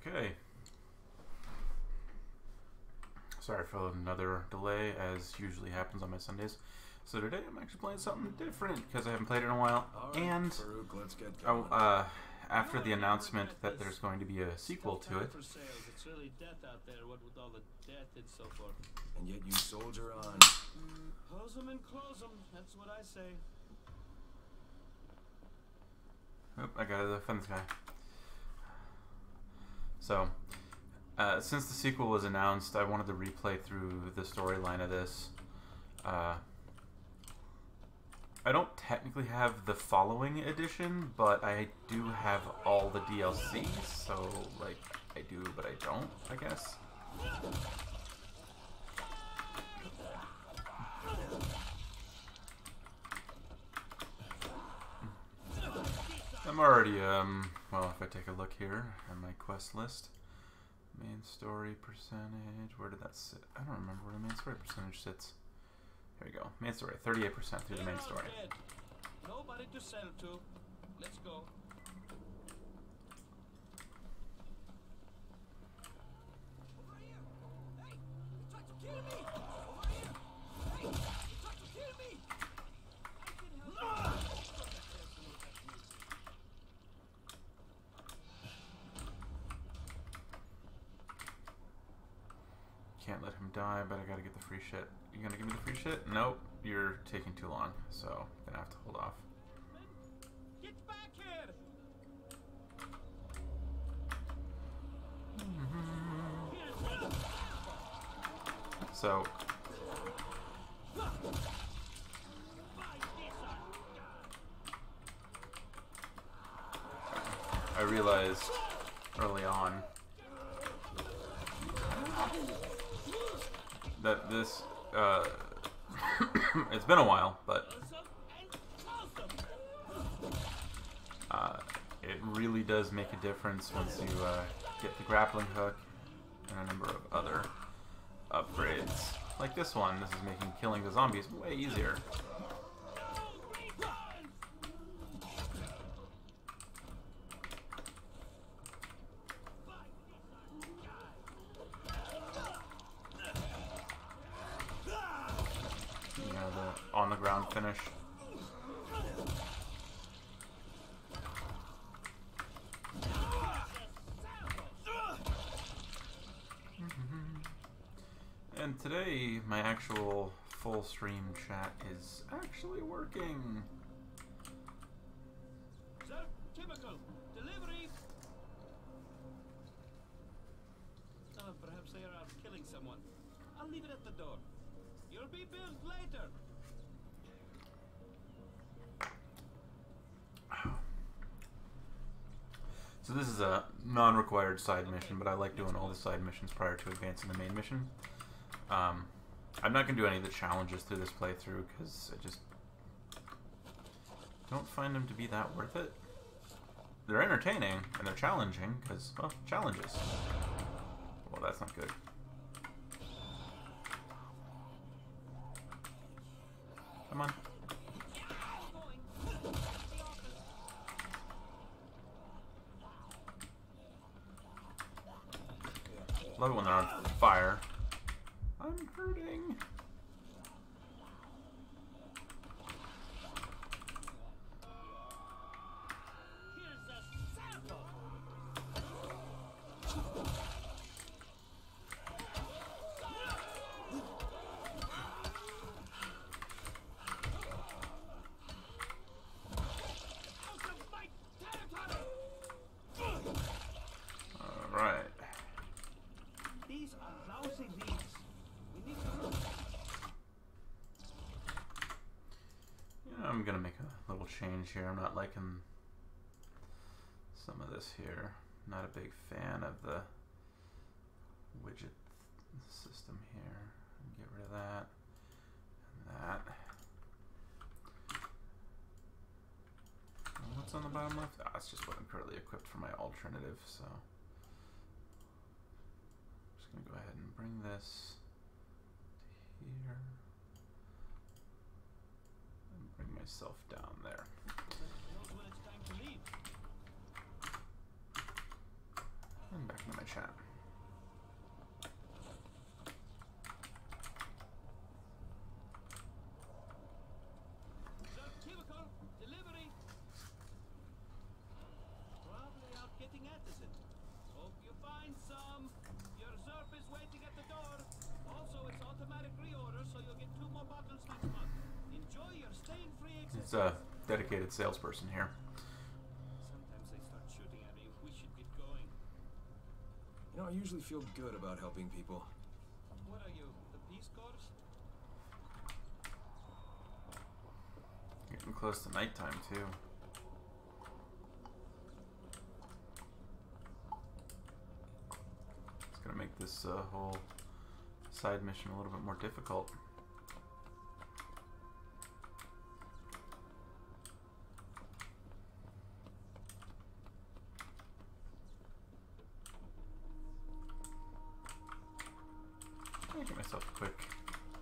Okay. Sorry for another delay, as usually happens on my Sundays. So today I'm actually playing something different because I haven't played it in a while. Right, and Farouk, let's get going. after the announcement that there's going to be a sequel to it, It's really death out there, what with all the death and so forth. And yet you soldier on. Close them and close them, that's what I say. oop, I gotta defend this guy. So, since the sequel was announced, I wanted to replay through the storyline of this. I don't technically have the following edition, but I do have all the DLCs, so, like, I do, but I don't, I guess. I'm already, well, if I take a look here on my quest list, main story percentage, where did that sit? I don't remember where the main story percentage sits. Here we go. Main story, 38% through the main story. Nobody to sell to. Let's go. Over here! Hey! You tried to kill me! Over here! Hey! You tried to kill me! I can help you. Can't let him die, but I gotta get the free shit. You gonna give me the free shit? Nope. You're taking too long, so gonna have to hold off. Get back here! So, I realized early on that this, it's been a while, but it really does make a difference once you get the grappling hook and a number of other upgrades. Like this one, this is making killing the zombies way easier. You know, the on the ground finish. And today, my actual full stream chat is actually working. Sir, chemical, delivery! Perhaps they are out killing someone. I'll leave it at the door. You'll be billed later. So this is a non-required side mission, but I like doing all the side missions prior to advancing the main mission. I'm not going to do any of the challenges through this playthrough because I just don't find them to be that worth it. They're entertaining and they're challenging because, well, challenges. Well, that's not good. Come on. Love it when they're on fire. I'm hurting. Here's a sample. Out of my territory! Alright. These are lousy leads. We need to... Yeah, I'm gonna make a little change here. I'm not liking some of this here. Not a big fan of the widget system here. Get rid of that and that. And what's on the bottom left? Ah, it's just what I'm currently equipped for my alternative, so I'm just gonna go ahead and bring this to here and bring myself down there. Knows when it's time to leave. And back in the medicine. Hope you find some. Your Zerp is waiting at the door. Also, it's automatic reorder, so you'll get 2 more bottles next month. Enjoy your stain-free It's existence. a dedicated salesperson here. Sometimes they start shooting at me. We should get going. You know, I usually feel good about helping people. What are you, the Peace Corps? Getting close to nighttime too. It's gonna make this whole side mission a little bit more difficult. I'll get myself quick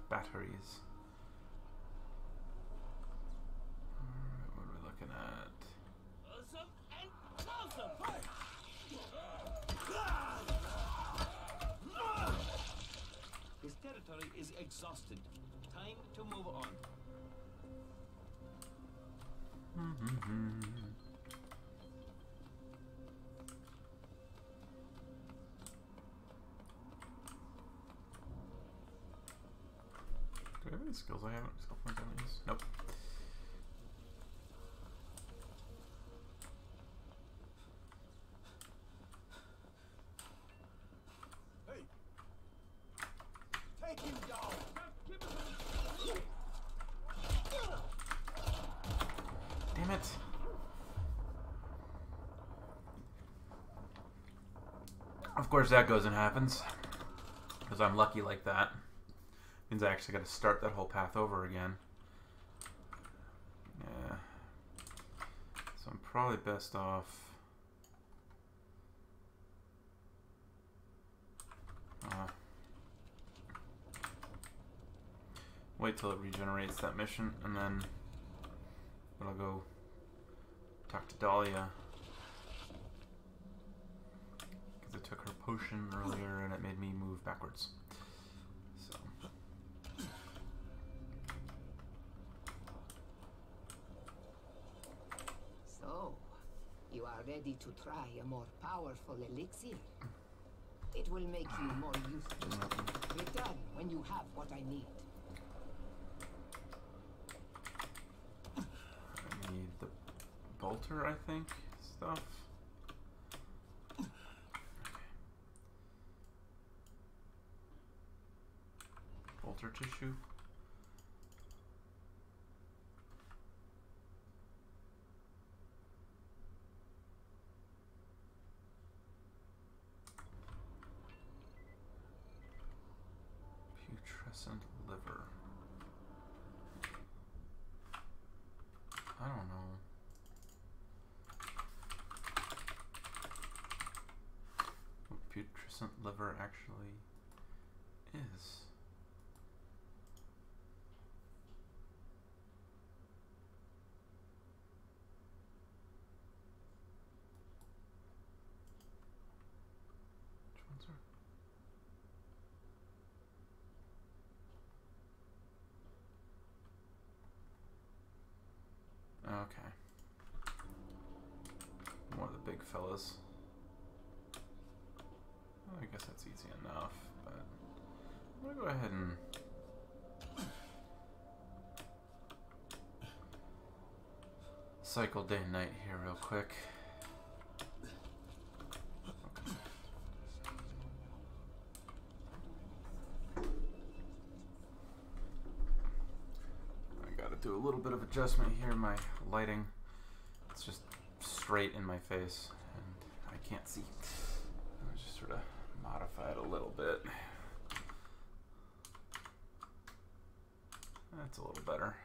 batteries. Alright, what are we looking at? Awesome and awesome! His territory is exhausted. Time to move on. Do I have any skills I haven't? Skill points I haven't used? Nope. Hey! Take him down! Damn it! Of course that goes and happens. Because I'm lucky like that. Means I actually got to start that whole path over again. Yeah. So I'm probably best off... wait till it regenerates that mission, and then I'll go talk to Dahlia. Because I took her potion earlier and it made me move backwards. So. So, you are ready to try a more powerful elixir? It will make you more useful. Return when you have what I need. I need the bolter, I think, stuff. Okay. Bolter tissue. Putrescent liver. I don't know. What putrescent liver actually is. Which ones are? Okay. More of the big fellas. Well, I guess that's easy enough, but I'm gonna go ahead and cycle day and night here real quick. Okay. I gotta do a little bit of adjustment here. My lighting, it's just straight in my face and I can't see. I'll just sort of modify it a little bit. That's a little better.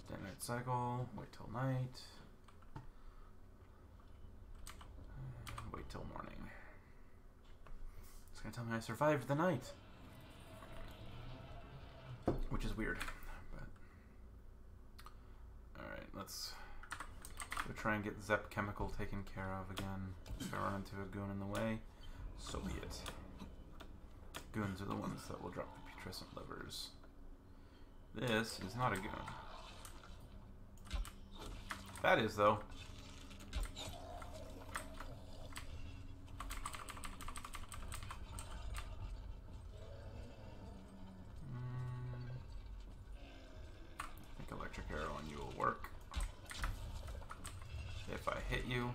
Day and night cycle, wait till night. Wait till morning. It's gonna tell me I survived the night. Which is weird. But alright, let's go try and get Zep Chemical taken care of again. If I run into a goon in the way, so be it. Goons are the ones that will drop the putrescent livers. This is not a goon. That is, though. I think electric arrow on you will work. If I hit you.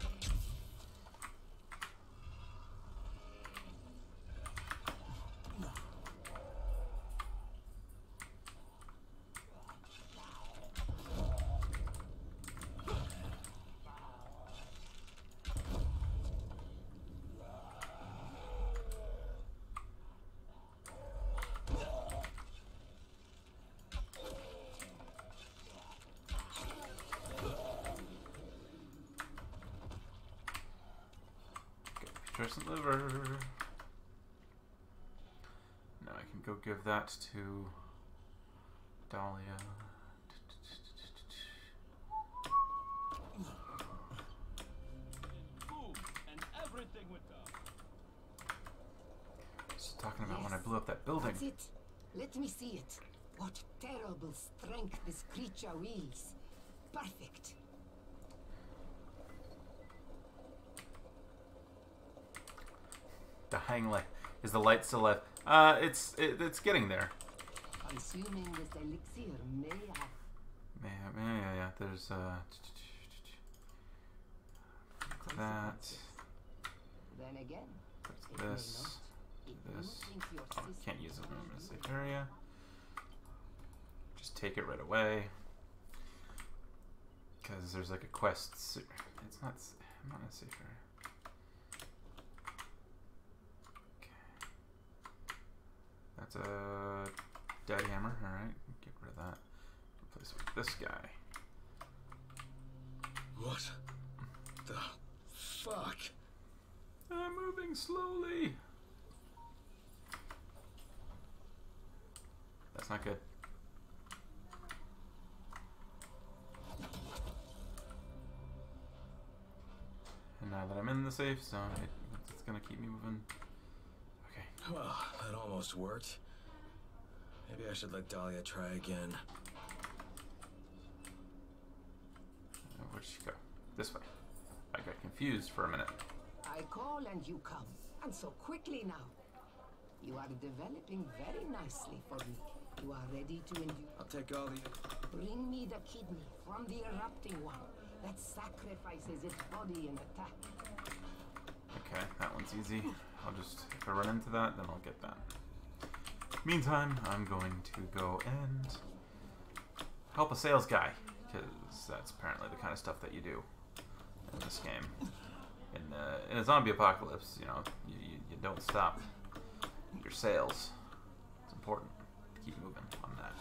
Putrescent liver. Now I can go give that to Dahlia. Food and everything with them. Just talking about when I blew up that building. That's it. Let me see it. What terrible strength this creature wields. Perfect. The hang light. Is the light still lit? It's getting there. Consuming this elixir may have... Yeah. There's that. Then again, This. This. Oh, I can't use it when I'm in a safe area. Just take it right away. Because there's like a quest. It's not. I'm not in a safe area. That's a dead hammer, alright. Get rid of that. Replace it with this guy. What the fuck? I'm moving slowly. That's not good. And now that I'm in the safe zone, it's gonna keep me moving. Okay. Well, that almost worked. Maybe I should let Dahlia try again. Where'd she go? This way. I got confused for a minute. I call and you come. And so quickly now. You are developing very nicely for me. You are ready to endure. I'll take all the... Bring me the kidney from the erupting one that sacrifices its body in attack. Okay, that one's easy. I'll just, if I run into that, then I'll get that. Meantime, I'm going to go and help a sales guy, because that's apparently the kind of stuff that you do in this game. In a zombie apocalypse, you know, you don't stop your sales. It's important to keep moving on that.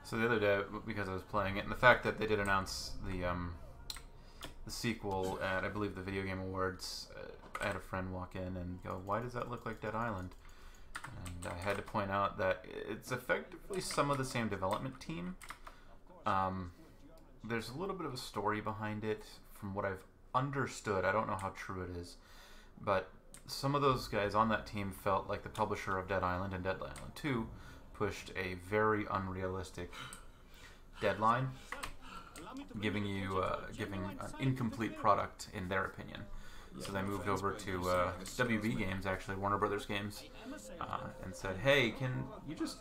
So the other day, because I was playing it, and the fact that they did announce the sequel at, I believe, the Video Game Awards, I had a friend walk in and go, "Why does that look like Dead Island?" And I had to point out that it's effectively some of the same development team. There's a little bit of a story behind it, from what I've understood. I don't know how true it is, but some of those guys on that team felt like the publisher of Dead Island and Dead Island 2 pushed a very unrealistic deadline, giving an incomplete product in their opinion. So they moved over to WB Games, actually Warner Brothers Games, and said, "Hey, can you just,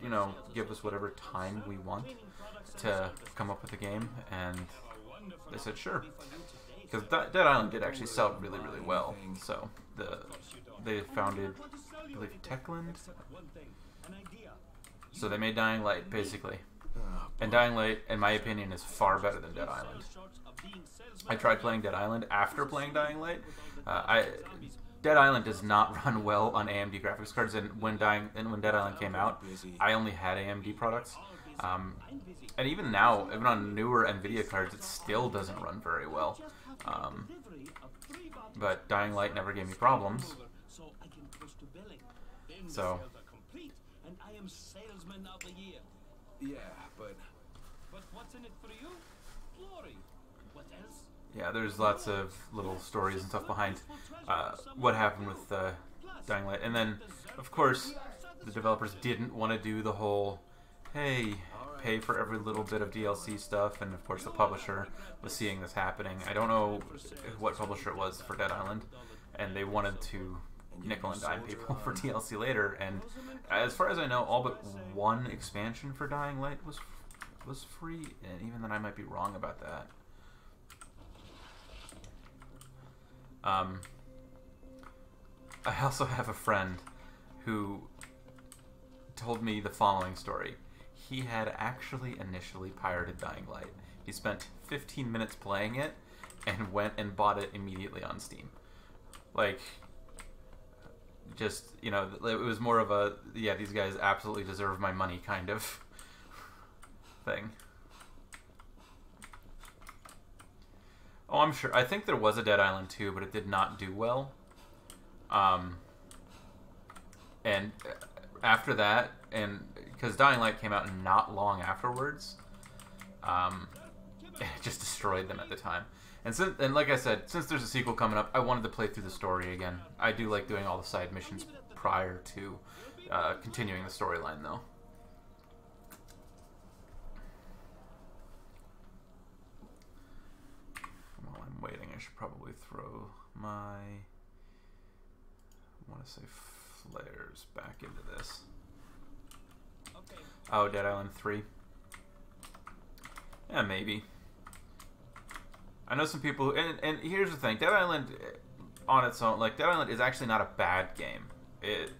you know, give us whatever time we want to come up with a game?" And they said, "Sure," because Dead Island did actually sell really, really well. So they founded, I believe, Techland. So they made Dying Light, basically. And Dying Light, in my opinion, is far better than Dead Island. I tried playing Dead Island after playing Dying Light. Dead Island does not run well on AMD graphics cards, and when Dead Island came out, I only had AMD products. And even now, even on newer NVIDIA cards, it still doesn't run very well. But Dying Light never gave me problems. So. Sales are complete, and I am salesman of the year. Yeah, but But what's in it for you? Glory. What else? Yeah, there's lots of little stories and stuff behind what happened with Dying Light. And then, of course, the developers didn't want to do the whole, hey, pay for every little bit of DLC stuff. And, of course, the publisher was seeing this happening. I don't know what publisher it was for Dead Island. And they wanted to nickel and dime people for DLC later. And as far as I know, all but one expansion for Dying Light was free. And even then, I might be wrong about that. I also have a friend who told me the following story. He had actually initially pirated Dying Light. He spent 15 minutes playing it and went and bought it immediately on Steam. Like, just, you know, it was more of a, yeah, these guys absolutely deserve my money kind of thing. Oh, I'm sure. I think there was a Dead Island 2, but it did not do well. And after that, and because Dying Light came out not long afterwards, it just destroyed them at the time. And like I said, since there's a sequel coming up, I wanted to play through the story again. I do like doing all the side missions prior to continuing the storyline, though. While I'm waiting, I should probably throw my, I want to say, flares back into this. Oh, Dead Island 3. Yeah, maybe. I know some people, and here's the thing, Dead Island on its own, like, Dead Island is actually not a bad game. It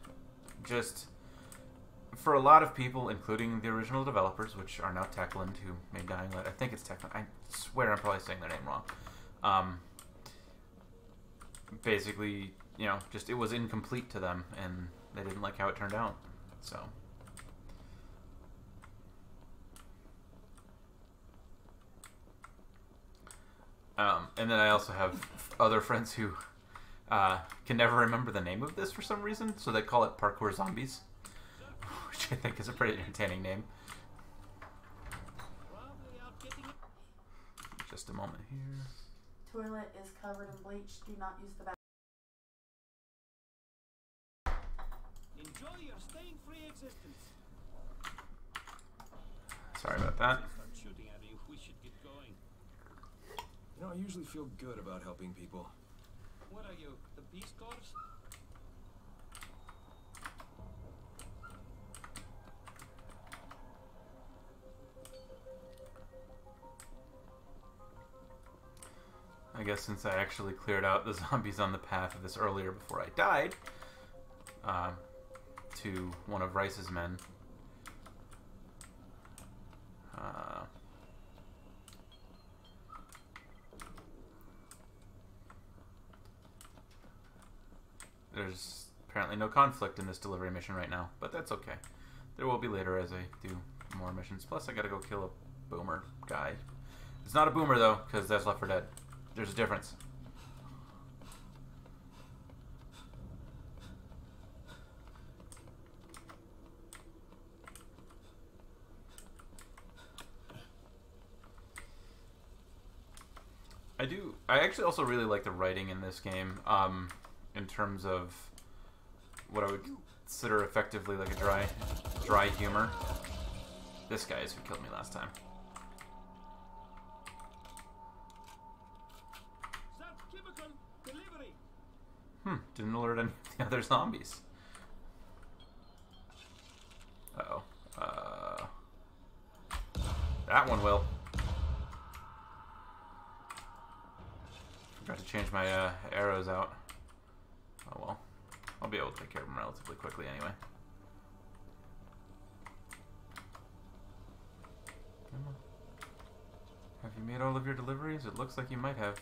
just, for a lot of people, including the original developers, which are now Techland, who made Dying Light, I think it's Techland, I swear I'm probably saying their name wrong. Basically, you know, just it was incomplete to them, and they didn't like how it turned out, so. And then I also have other friends who can never remember the name of this for some reason, so they call it Parkour Zombies, which I think is a pretty entertaining name. Just a moment here. Toilet is covered in bleach. Do not use the bathroom. Enjoy your stain-free existence. Sorry about that. Start shooting at you. We should get going. you know, I usually feel good about helping people. What are you, the Peace Corps? I guess since I actually cleared out the zombies on the path of this earlier before I died, to one of Rice's men. There's apparently no conflict in this delivery mission right now, but that's okay. There will be later as I do more missions. Plus, I gotta go kill a boomer guy. It's not a boomer, though, because that's Left 4 Dead. There's a difference. I actually also really like the writing in this game, in terms of what I would consider effectively like a dry humor. This guy is who killed me last time. Didn't alert any of the other zombies. Uh-oh. That one will. Forgot to change my arrows out. Oh well. I'll be able to take care of them relatively quickly anyway. Come on. Have you made all of your deliveries? It looks like you might have.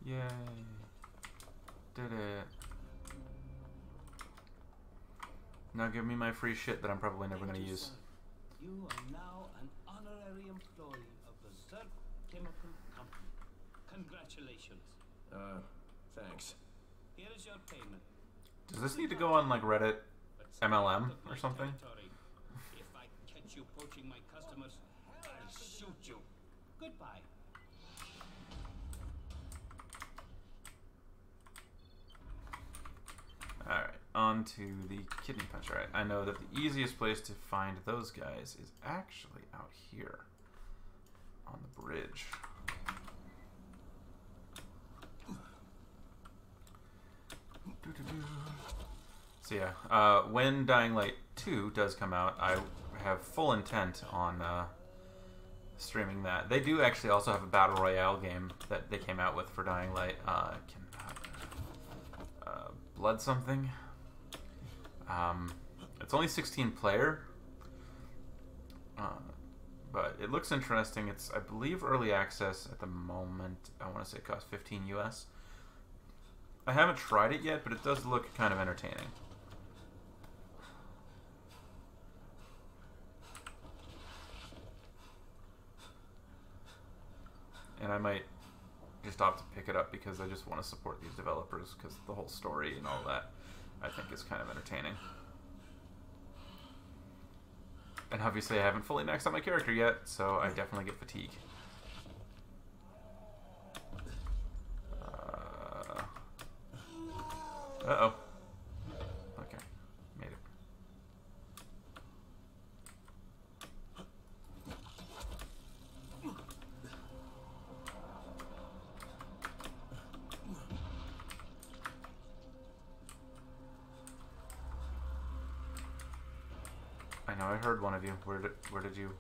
Yay. Did it. Now give me my free shit that I'm probably never going to use. You are now an honorary employee of the Zerk Chemical Company. Congratulations. Thanks. Here is your payment. Does this need to go on like Reddit, MLM, or something? If I catch you poaching my customers, I'll shoot you. Goodbye. Alright, on to the kidney punch. Alright, I know that the easiest place to find those guys is actually out here on the bridge. So yeah, when Dying Light 2 does come out, I have full intent on streaming that. They do actually also have a Battle Royale game that they came out with for Dying Light. Blood something. It's only 16 player, but it looks interesting. It's, I believe, early access at the moment. I want to say it costs 15 US. I haven't tried it yet, but it does look kind of entertaining. And I might just opt to pick it up because I just want to support these developers, because the whole story and all that I think is kind of entertaining. And obviously I haven't fully maxed out my character yet, so I definitely get fatigue. Uh-oh. Okay. Made it. I know, I heard one of you. Where did you...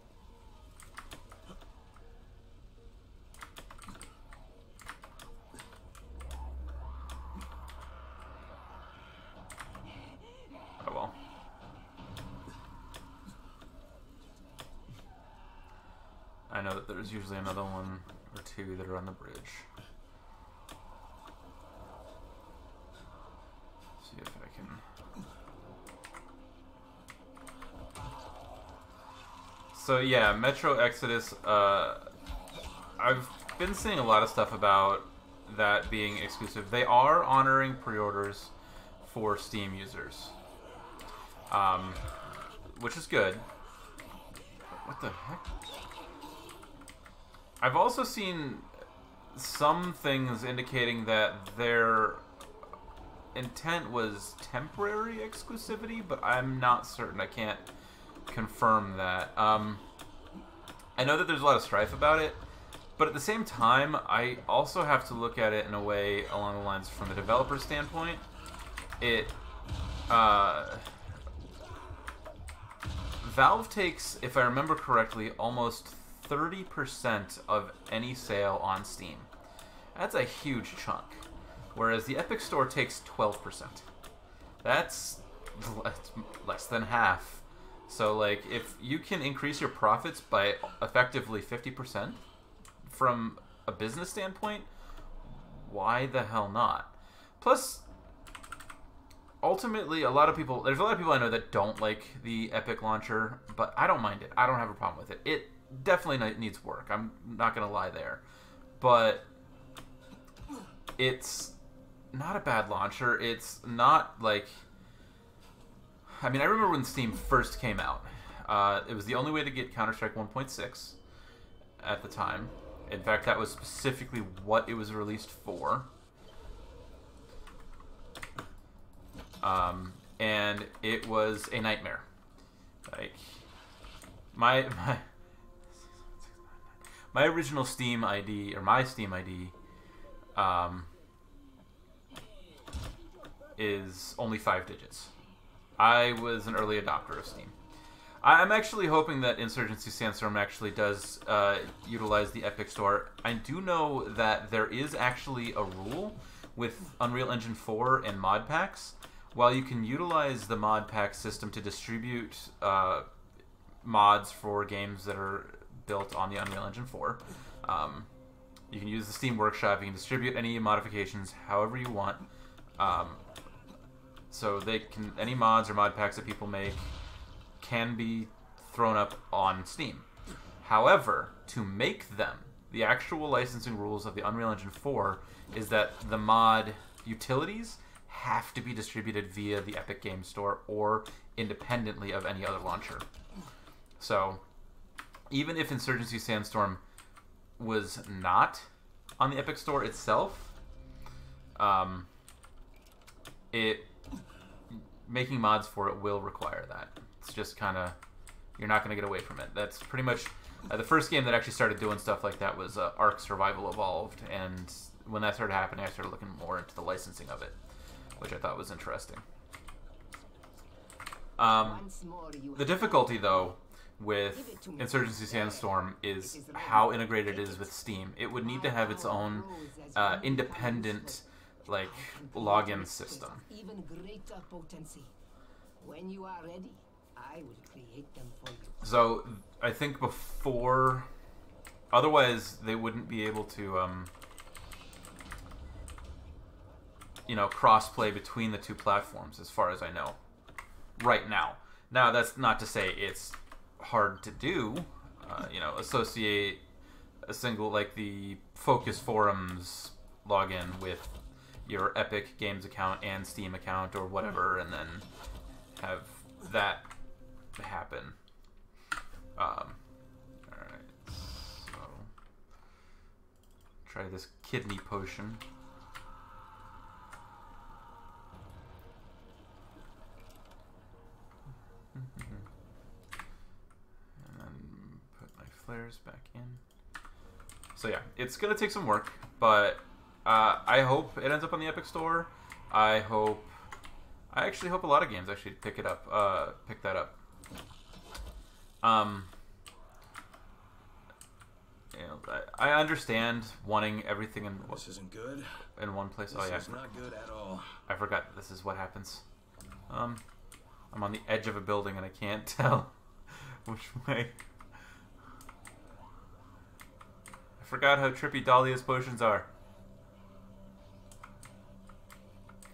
Oh well. I know that there's usually another one or two that are on the bridge. See if I can... So yeah, Metro Exodus, I've been seeing a lot of stuff about that being exclusive. They are honoring pre-orders for Steam users, which is good. What the heck? I've also seen some things indicating that their intent was temporary exclusivity, but I'm not certain. I can't confirm that. I know that there's a lot of strife about it, but at the same time, I also have to look at it in a way along the lines from the developer standpoint. Valve takes, if I remember correctly, almost 30% of any sale on Steam. That's a huge chunk. Whereas the Epic Store takes 12%. That's less than half. So, like, if you can increase your profits by effectively 50% from a business standpoint, why the hell not? Plus, ultimately, there's a lot of people I know that don't like the Epic launcher, but I don't mind it. I don't have a problem with it. It definitely needs work. I'm not going to lie there. But it's not a bad launcher. It's not like... I mean, I remember when Steam first came out. It was the only way to get Counter-Strike 1.6 at the time. In fact, that was specifically what it was released for. And it was a nightmare. Like, my original Steam ID, or my Steam ID, is only 5 digits. I was an early adopter of Steam. I'm actually hoping that Insurgency Sandstorm actually does utilize the Epic Store. I do know that there is actually a rule with Unreal Engine 4 and mod packs. While you can utilize the mod pack system to distribute mods for games that are built on the Unreal Engine 4, you can use the Steam Workshop. You can distribute any modifications however you want. So they can, any mods or mod packs that people make can be thrown up on Steam. However, to make them, the actual licensing rules of the Unreal Engine 4 is that the mod utilities have to be distributed via the Epic Game Store or independently of any other launcher. So even if Insurgency Sandstorm was not on the Epic Store itself, making mods for it will require that. It's just kind of, you're not going to get away from it. That's pretty much the first game that actually started doing stuff like that was Ark Survival Evolved, and when that started happening, I started looking more into the licensing of it, which I thought was interesting. The difficulty, though, with Insurgency Sandstorm is how integrated it is with Steam. It would need to have its own independent, like, login system. Even greater potency. When you are ready, I will create them for you. So I think before, otherwise they wouldn't be able to, cross-play between the two platforms, as far as I know, right now. Now, that's not to say it's hard to do. Associate a single, like the Focus Forums login with your Epic Games account and Steam account or whatever, and then have that happen. Alright, so try this kidney potion. And then put my flares back in. So yeah, it's gonna take some work, but I hope it ends up on the Epic Store. I actually hope a lot of games actually pick that up. I understand wanting everything in. This isn't good. In one place. This is not good at all. I forgot this is what happens. I'm on the edge of a building and I can't tell which way. I forgot how trippy Dahlia's potions are.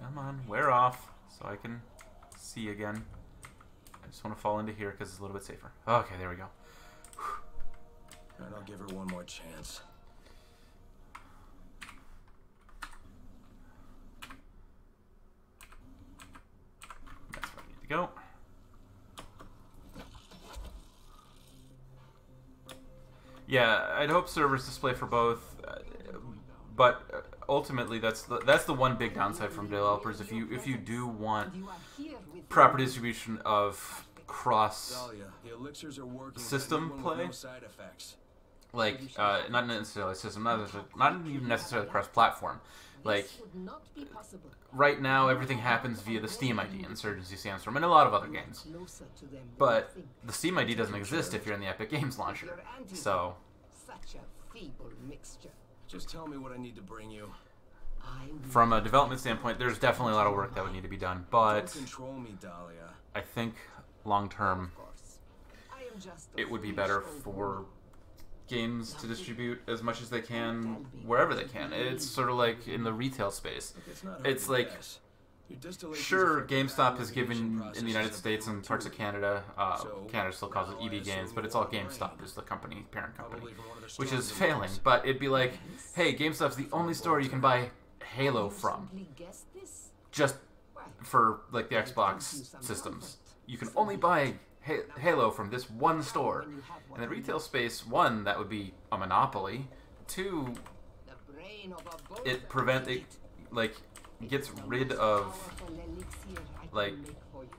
Come on, wear off so I can see again. I just want to fall into here because it's a little bit safer. Okay, there we go. Alright, I'll give her one more chance. That's where I need to go. Yeah, I'd hope servers display for both, but ultimately that's the one big downside from developers. If you do want proper distribution of cross system play, like not necessarily system, not even necessarily cross platform. Like right now, everything happens via the Steam ID, Insurgency Sandstorm, and a lot of other games. But the Steam ID doesn't exist if you're in the Epic Games launcher. So, just tell me what I need to bring you. From a development standpoint, there's definitely a lot of work that would need to be done. But Don't control me, Dahlia. I think long term, it would be better for games to distribute as much as they can wherever they can. It's sort of like in the retail space. It's like, sure, GameStop is given in the United States and parts of Canada. Canada still calls it EB Games, but it's all GameStop is the company, parent company, which is failing. But it'd be like, hey, GameStop's the only store you can buy Halo from, just for like the Xbox systems. You can only buy Halo from this one store. In the retail space, one, that would be a monopoly. Two, it gets rid of like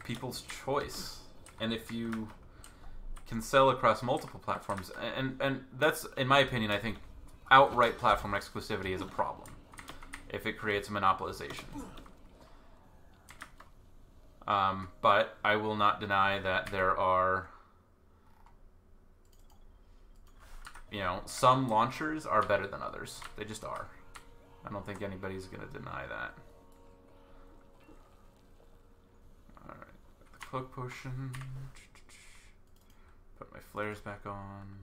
people's choice. And if you can sell across multiple platforms, and that's, in my opinion, I think outright platform exclusivity is a problem if it creates monopolization. But I will not deny that there are, some launchers are better than others. They just are. I don't think anybody's going to deny that. Alright, the cloak potion. Put my flares back on.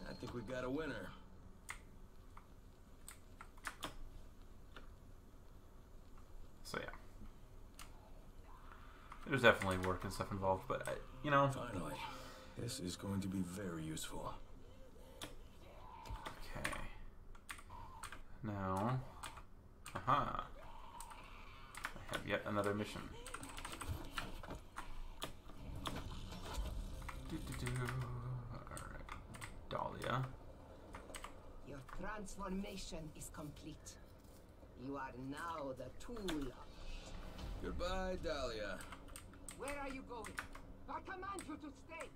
I think we got a winner. So yeah, there's definitely work and stuff involved, but Finally. This is going to be very useful. Okay. Now, aha. I have yet another mission. Alright. Dahlia. Your transformation is complete. You are now the tool. Goodbye, Dahlia. Where are you going? I command you to stay.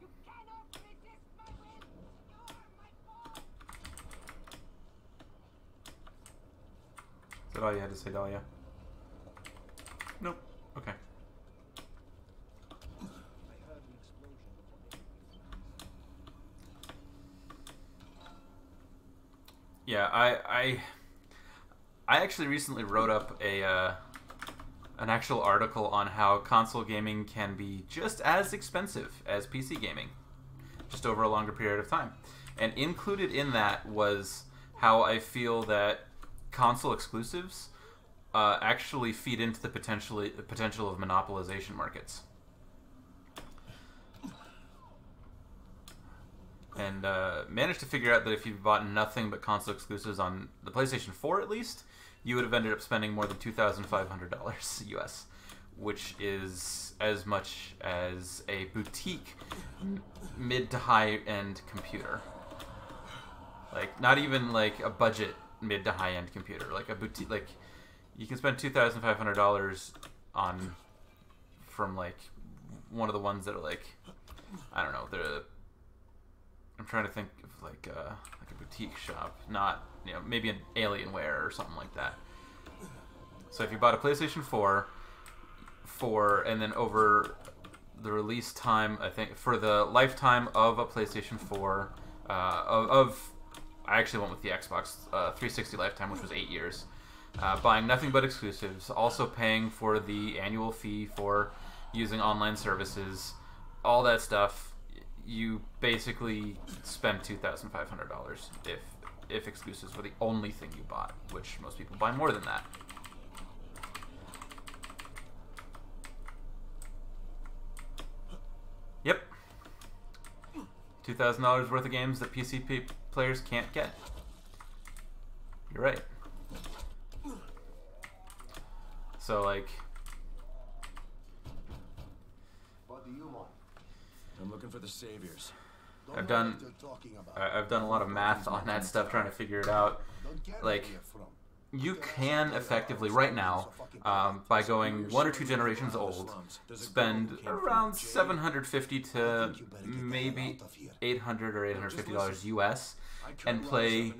You cannot resist my will. You are my boss. Is that all you had to say, Dahlia? Nope. Okay. Yeah, I actually recently wrote up an actual article on how console gaming can be just as expensive as PC gaming, just over a longer period of time. And included in that was how I feel that console exclusives actually feed into the potential of monopolization markets. And managed to figure out that if you bought nothing but console exclusives on the PlayStation 4 at least, you would have ended up spending more than $2,500 US, which is as much as a boutique mid to high end computer. Like, not even like a budget mid to high end computer, like a boutique. Like, you can spend $2,500 on from like one of the ones that are like, I don't know, I'm trying to think of like a boutique shop, not, you know, maybe an Alienware or something like that. So if you bought a PlayStation 4, and then over the release time, I think for the lifetime of a PlayStation 4, I actually went with the Xbox 360 lifetime, which was 8 years. Buying nothing but exclusives, also paying for the annual fee for using online services, all that stuff. You basically spend $2,500 if exclusives were the only thing you bought, which most people buy more than that. Yep. $2,000 worth of games that PC players can't get. You're right. So, like... What do you want? I'm looking for the saviors. I've done a lot of math on that stuff, trying to figure it out. Like, you can effectively, right now, by going 1 or 2 generations old, spend around $750 to maybe $800 or $850 US, and play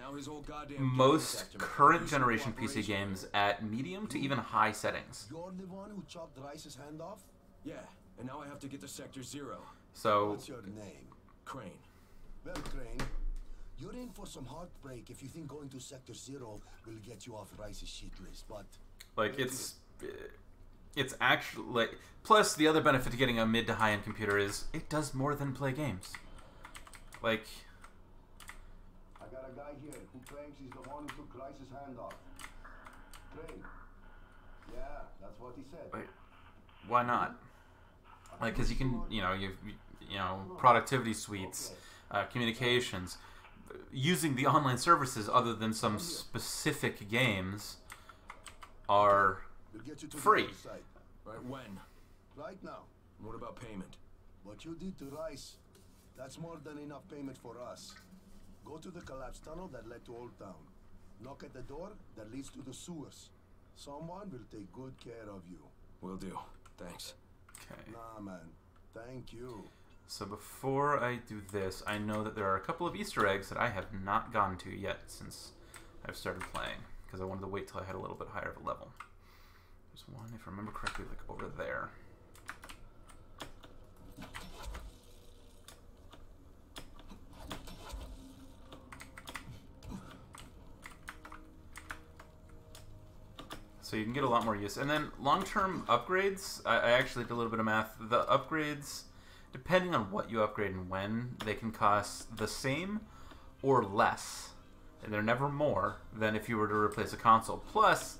most current generation PC games at medium to even high settings. You're the one who chopped Rice's hand off? Yeah, and now I have to get to Sector 0. So, What's your name? Crane. Well, Crane, you're in for some heartbreak if you think going to Sector 0 will get you off Rice's shit list, but... like, it's actually... like, plus, the other benefit to getting a mid to high-end computer is it does more than play games. Like... I got a guy here who claims he's the one who took Rice's hand off. Crane. Yeah, that's what he said. Like, why not? Like, because you can, you know, productivity suites, communications, using the online services other than some specific games are We'll get you to free. the other side. Right, when? Right now. What about payment? What you did to Rice, that's more than enough payment for us. Go to the collapsed tunnel that led to Old Town. Knock at the door that leads to the sewers. Someone will take good care of you. Will do. Thanks. Okay. Nah, man. Thank you. So before I do this, I know that there are a couple of Easter eggs that I have not gotten to yet since I've started playing, because I wanted to wait till I had a little bit higher of a level. There's one, if I remember correctly, like over there. So you can get a lot more use. And then long-term upgrades, I actually did a little bit of math. The upgrades, depending on what you upgrade and when, they can cost the same or less. And they're never more than if you were to replace a console. Plus,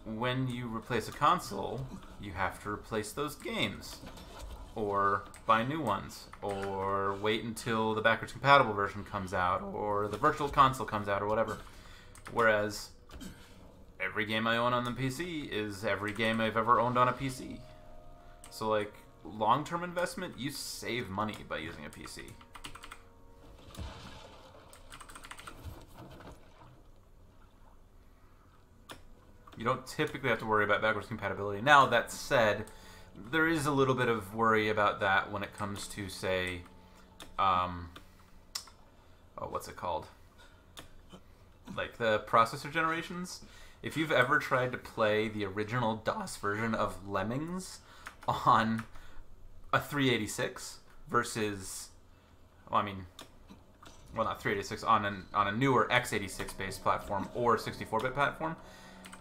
when you replace a console, you have to replace those games. or buy new ones, or wait until the backwards compatible version comes out, or the virtual console comes out, or whatever. Whereas every game I own on the PC is every game I've ever owned on a PC. So, like, long-term investment, you save money by using a PC. You don't typically have to worry about backwards compatibility. Now, that said, there is a little bit of worry about that when it comes to, say, what's it called? Like the processor generations. If you've ever tried to play the original DOS version of Lemmings on a 386 versus, well, not 386, on a newer x86 based platform or 64-bit platform,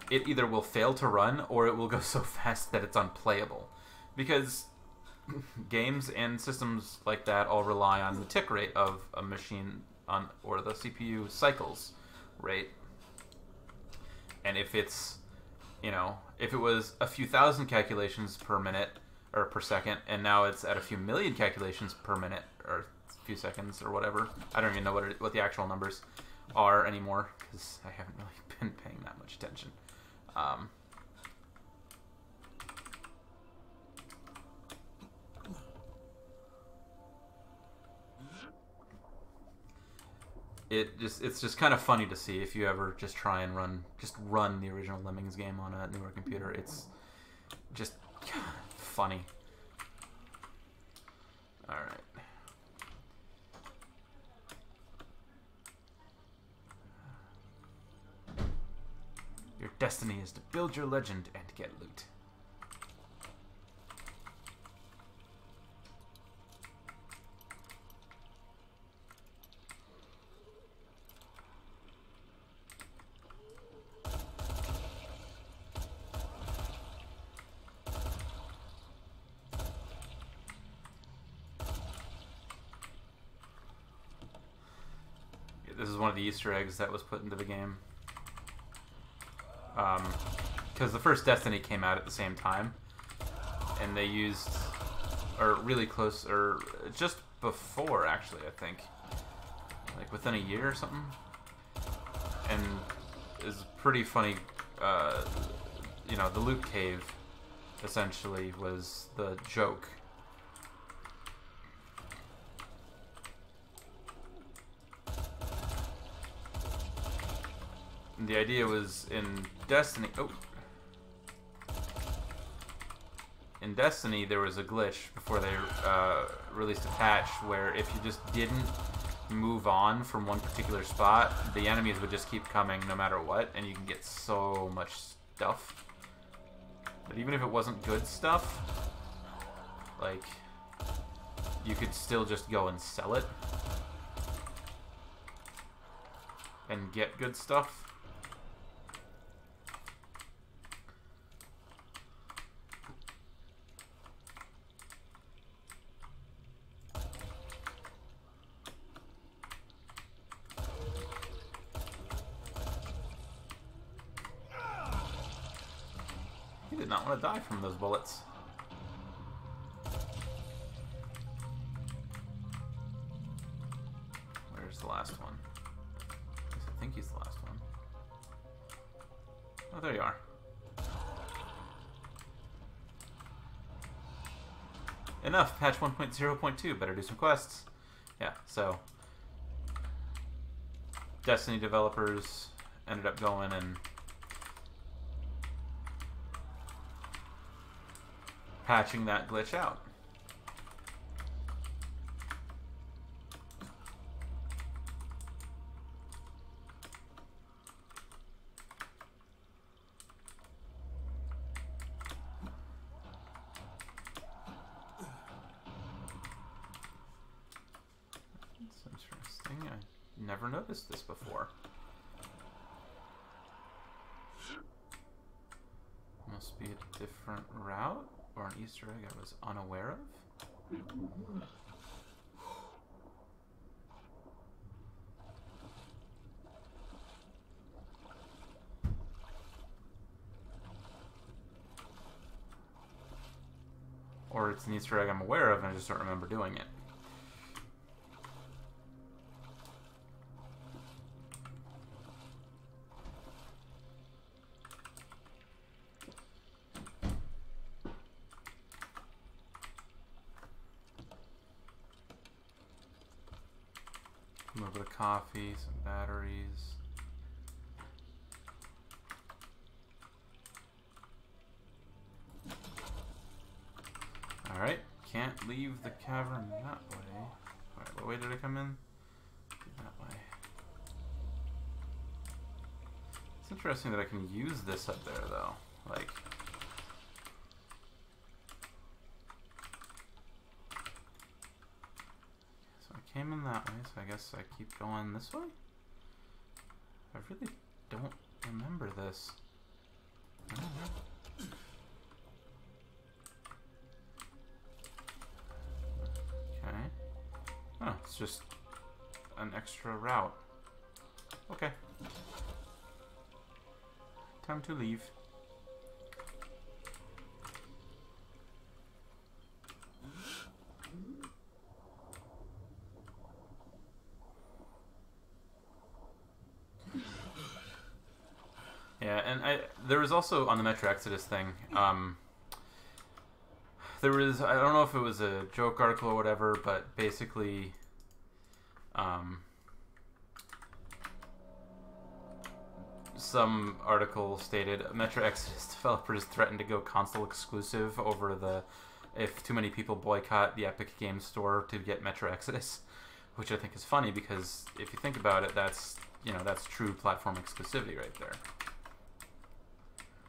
it either will fail to run or it will go so fast that it's unplayable. Because games and systems like that all rely on the tick rate of a machine or the CPU cycles rate. And if it's, if it was a few thousand calculations per minute or per second, and now it's at a few million calculations per minute or a few seconds or whatever, I don't even know what the actual numbers are anymore because I haven't really been paying that much attention. It's just kind of funny to see if you ever just try and run the original Lemmings game on a newer computer. It's just funny. All right. Your destiny is to build your legend and get loot. This is one of the Easter eggs that was put into the game. Because the first Destiny came out at the same time, and they used, or really close, or just before, actually, I think, like within a year or something. And it's pretty funny. The loot cave essentially was the joke. And the idea was in Destiny. In Destiny, there was a glitch before they released a patch where if you just didn't move on from one particular spot, the enemies would just keep coming no matter what, and you can get so much stuff. But even if it wasn't good stuff, like, you could still just go and sell it and get good stuff. Did not want to die from those bullets. Where's the last one? I think he's the last one. Oh, there you are. Enough. Patch 1.0.2. Better do some quests. Yeah, so Destiny developers ended up going and patching that glitch out. That's interesting. I never noticed this before. Must be a different route? Or an Easter egg I was unaware of? Or or it's an Easter egg I'm aware of and I just don't remember doing it. A little bit of coffee, some batteries. Alright, can't leave the cavern that way. Alright, what way did I come in? That way. It's interesting that I can use this up there, though. Like... So I came in that way, so I guess I keep going this way? I really don't remember this. I don't know. Okay. Oh, it's just an extra route. Okay. Time to leave. Yeah, and there was also on the Metro Exodus thing, there was, I don't know if it was a joke article or whatever, but basically, some article stated Metro Exodus developers threatened to go console exclusive over the, if too many people boycott the Epic Games Store to get Metro Exodus, which I think is funny because if you think about it, that's, you know, that's true platform exclusivity right there.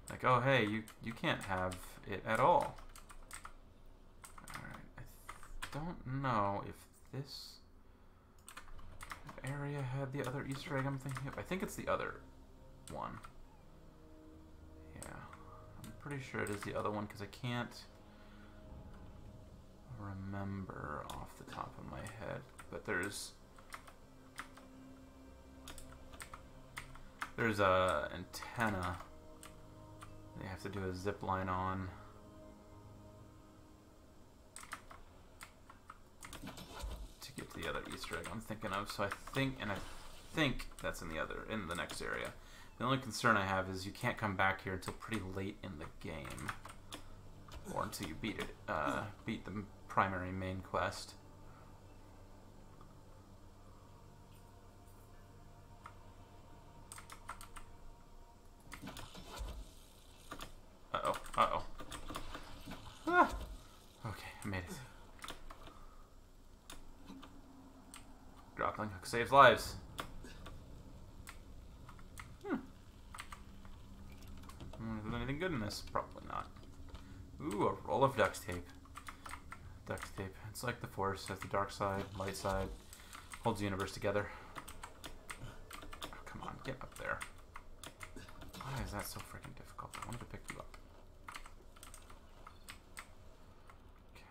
Like, oh hey, you can't have it at all. Alright, I don't know if this area had the other Easter egg I'm thinking of. I think it's the other one. Yeah, I'm pretty sure it is the other one because I can't remember off the top of my head. But there's a antenna they have to do a zip line on. To get to the other Easter egg I'm thinking of. So I think that's in the next area. The only concern I have is you can't come back here until pretty late in the game, or until you beat the primary main quest. Uh-oh. Ah! Okay, I made it. Grappling hook saves lives. Is there anything good in this? Probably not. Ooh, a roll of duct tape. Duct tape. It's like the Force, has the dark side, light side, holds the universe together. Oh, come on, get up there. Why is that so freaking difficult? I wanted to pick you up. Okay.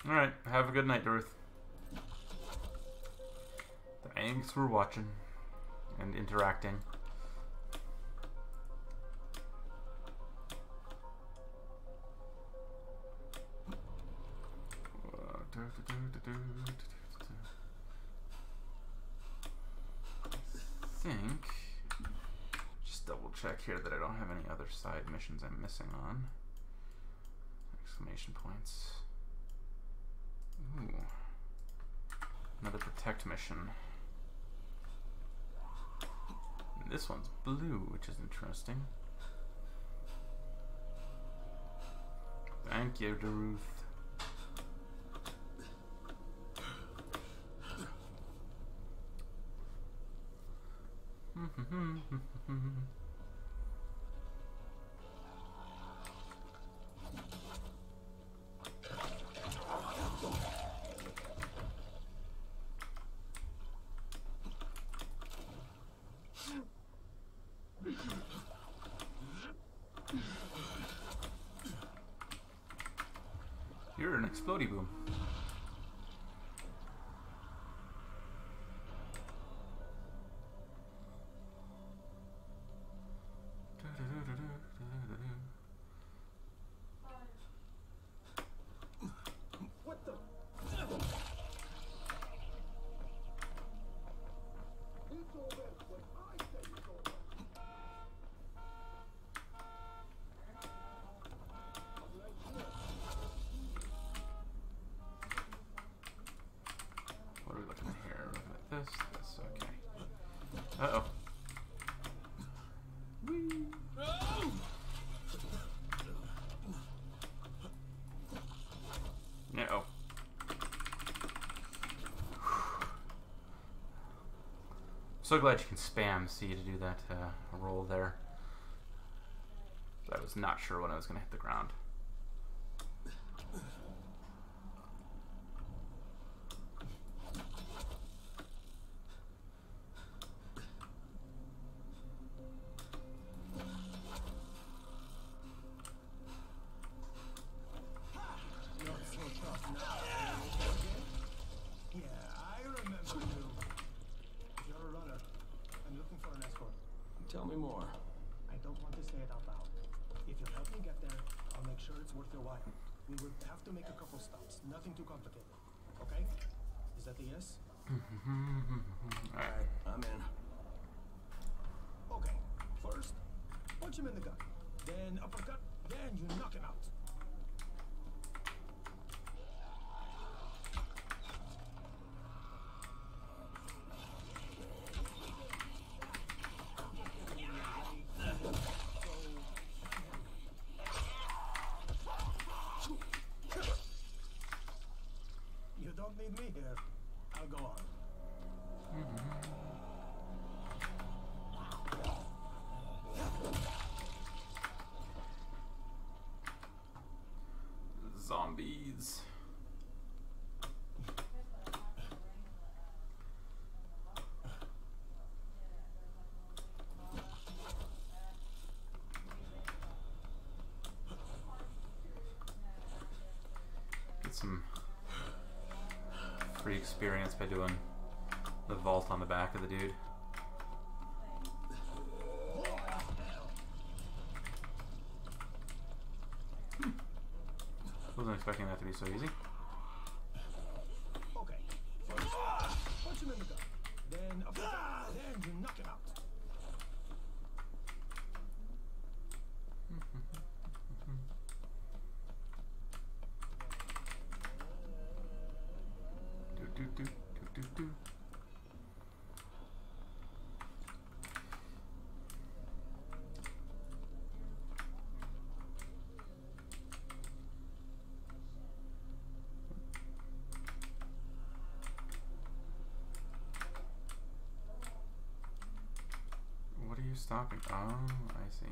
Alright, have a good night, Ruth. Thanks for watching and interacting. I think, just double check here that I don't have any other side missions I'm missing on. Exclamation points. Ooh. Another protect mission. And this one's blue, which is interesting. Thank you, Ruth. You're an explodey boom. So glad you can spam C to do that roll there. I was not sure when I was going to hit the ground. Tell me more. I don't want to say it out loud. If you'll help me get there, I'll make sure it's worth your while. We will have to make a couple stops. Nothing too complicated. Okay? Is that a yes? Alright, I'm in. Okay. First, punch him in the gut. Then uppercut. Then you knock him out. You don't need me here. I'll go on. Zombies. Get some free experience by doing the vault on the back of the dude. Wasn't expecting that to be so easy. Okay. First, punch him in the gut. Then uppercut. Then you knock him out. Do do do do do do. What are you stopping? Oh, I see.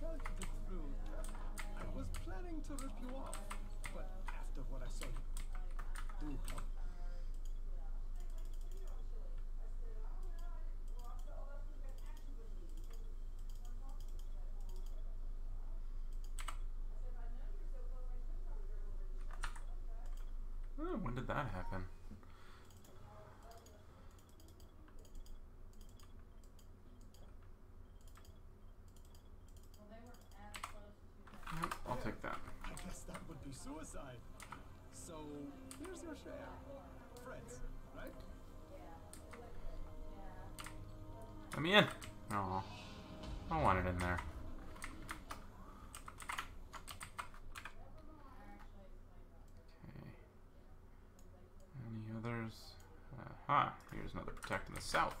Tell you the truth, I was planning to rip you off, but after what I saw you do, Oh, when did that happen? Yep, I'll take that. I guess that would be suicide. So, here's your share. Friends, right? Let me in. Oh, I want it in there. Okay. Any others? Aha, here's another protect in the south.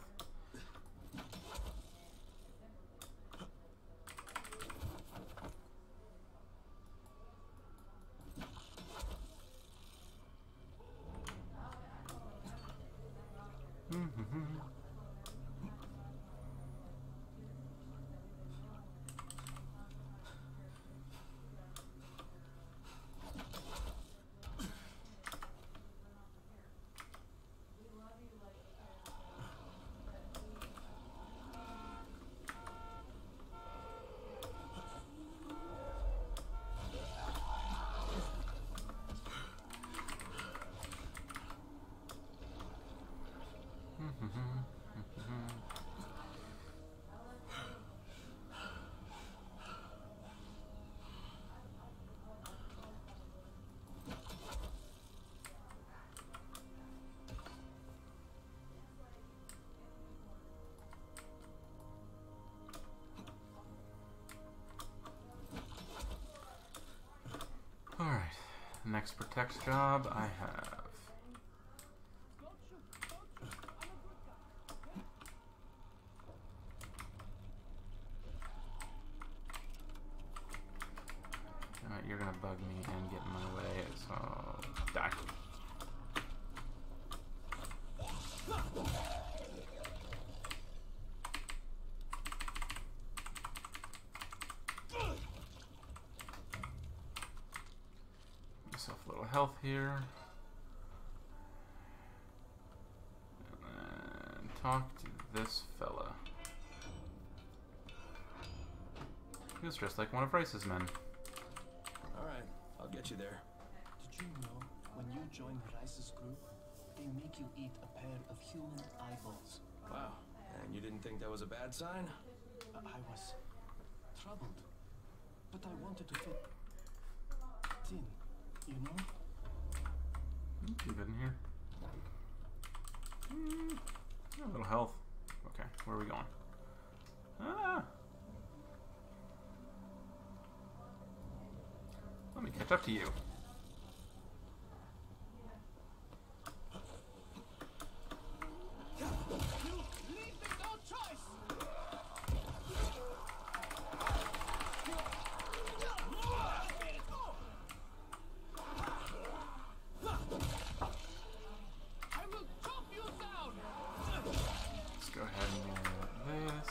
Alright, next protect job I have. you're gonna bug me and get in my way, so die. Myself a little health here. And then talk to this fella. He was dressed like one of Rice's men. Alright, I'll get you there. Did you know when you join Rice's group, they make you eat a pair of human eyeballs? Wow. And you didn't think that was a bad sign? I was troubled, but I wanted to fit in, you know? Too good in here. A little health. Okay, where are we going? Ah! Let me catch up to you. Let's go ahead and get this.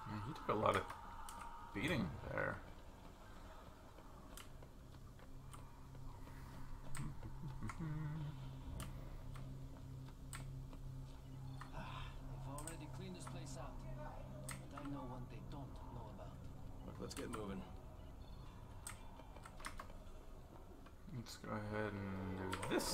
Man, he took a lot of beating there. They've already cleaned this place out. But I know one they don't know about. Look, let's get moving. Let's go ahead and do this.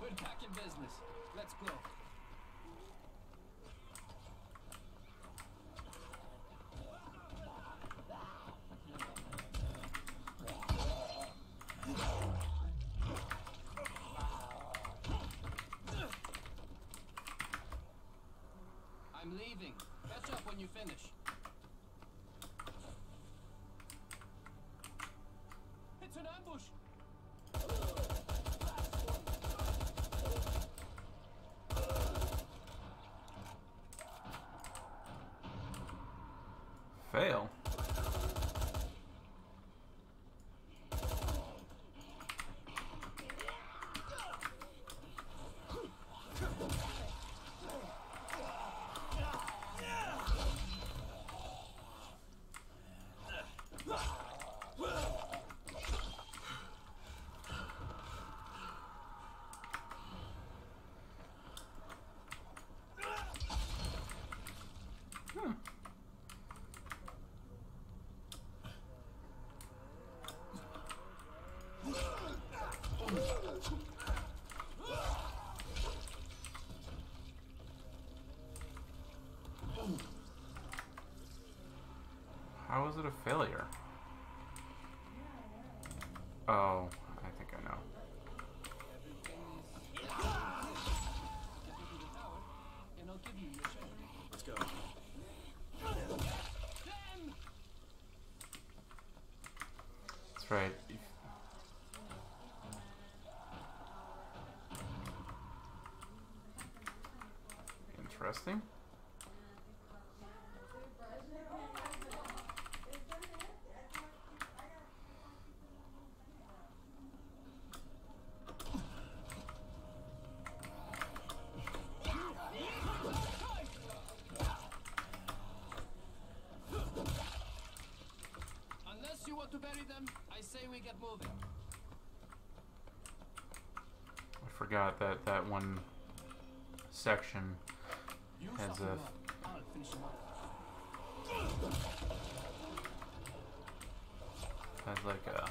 We're back in business. Let's go. I'm leaving. Catch up when you finish. It's an ambush. Fail. How is it a failure? Oh, I think I know. And I'll give you your share. Let's go. That's right. Interesting. Unless you want to bury them, I say we get moving. I forgot that that one section You has fuck a him up. I'll finish him up. has like a...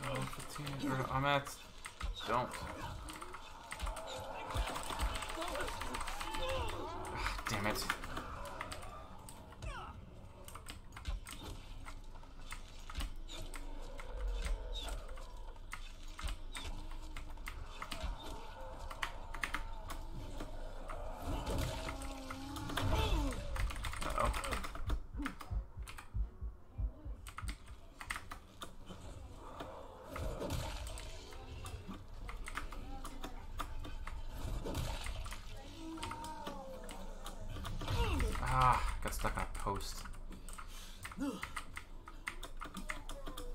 No, 15, or I'm at... Don't. Ah, damn it. Ah, got stuck on a post.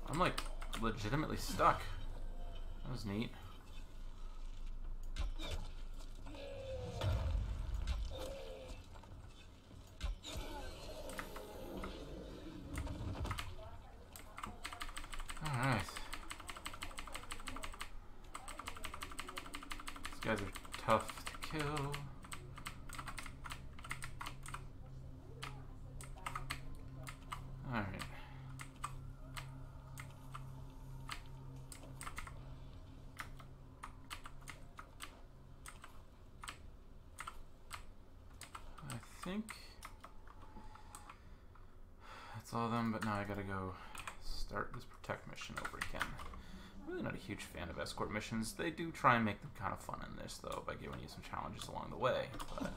I'm like legitimately stuck. That was neat. Alright. These guys are tough to kill. Alright. I think that's all of them, but now I gotta go start this protect mission over again. I'm really not a huge fan of escort missions. They do try and make them kind of fun in this, though, by giving you some challenges along the way, but...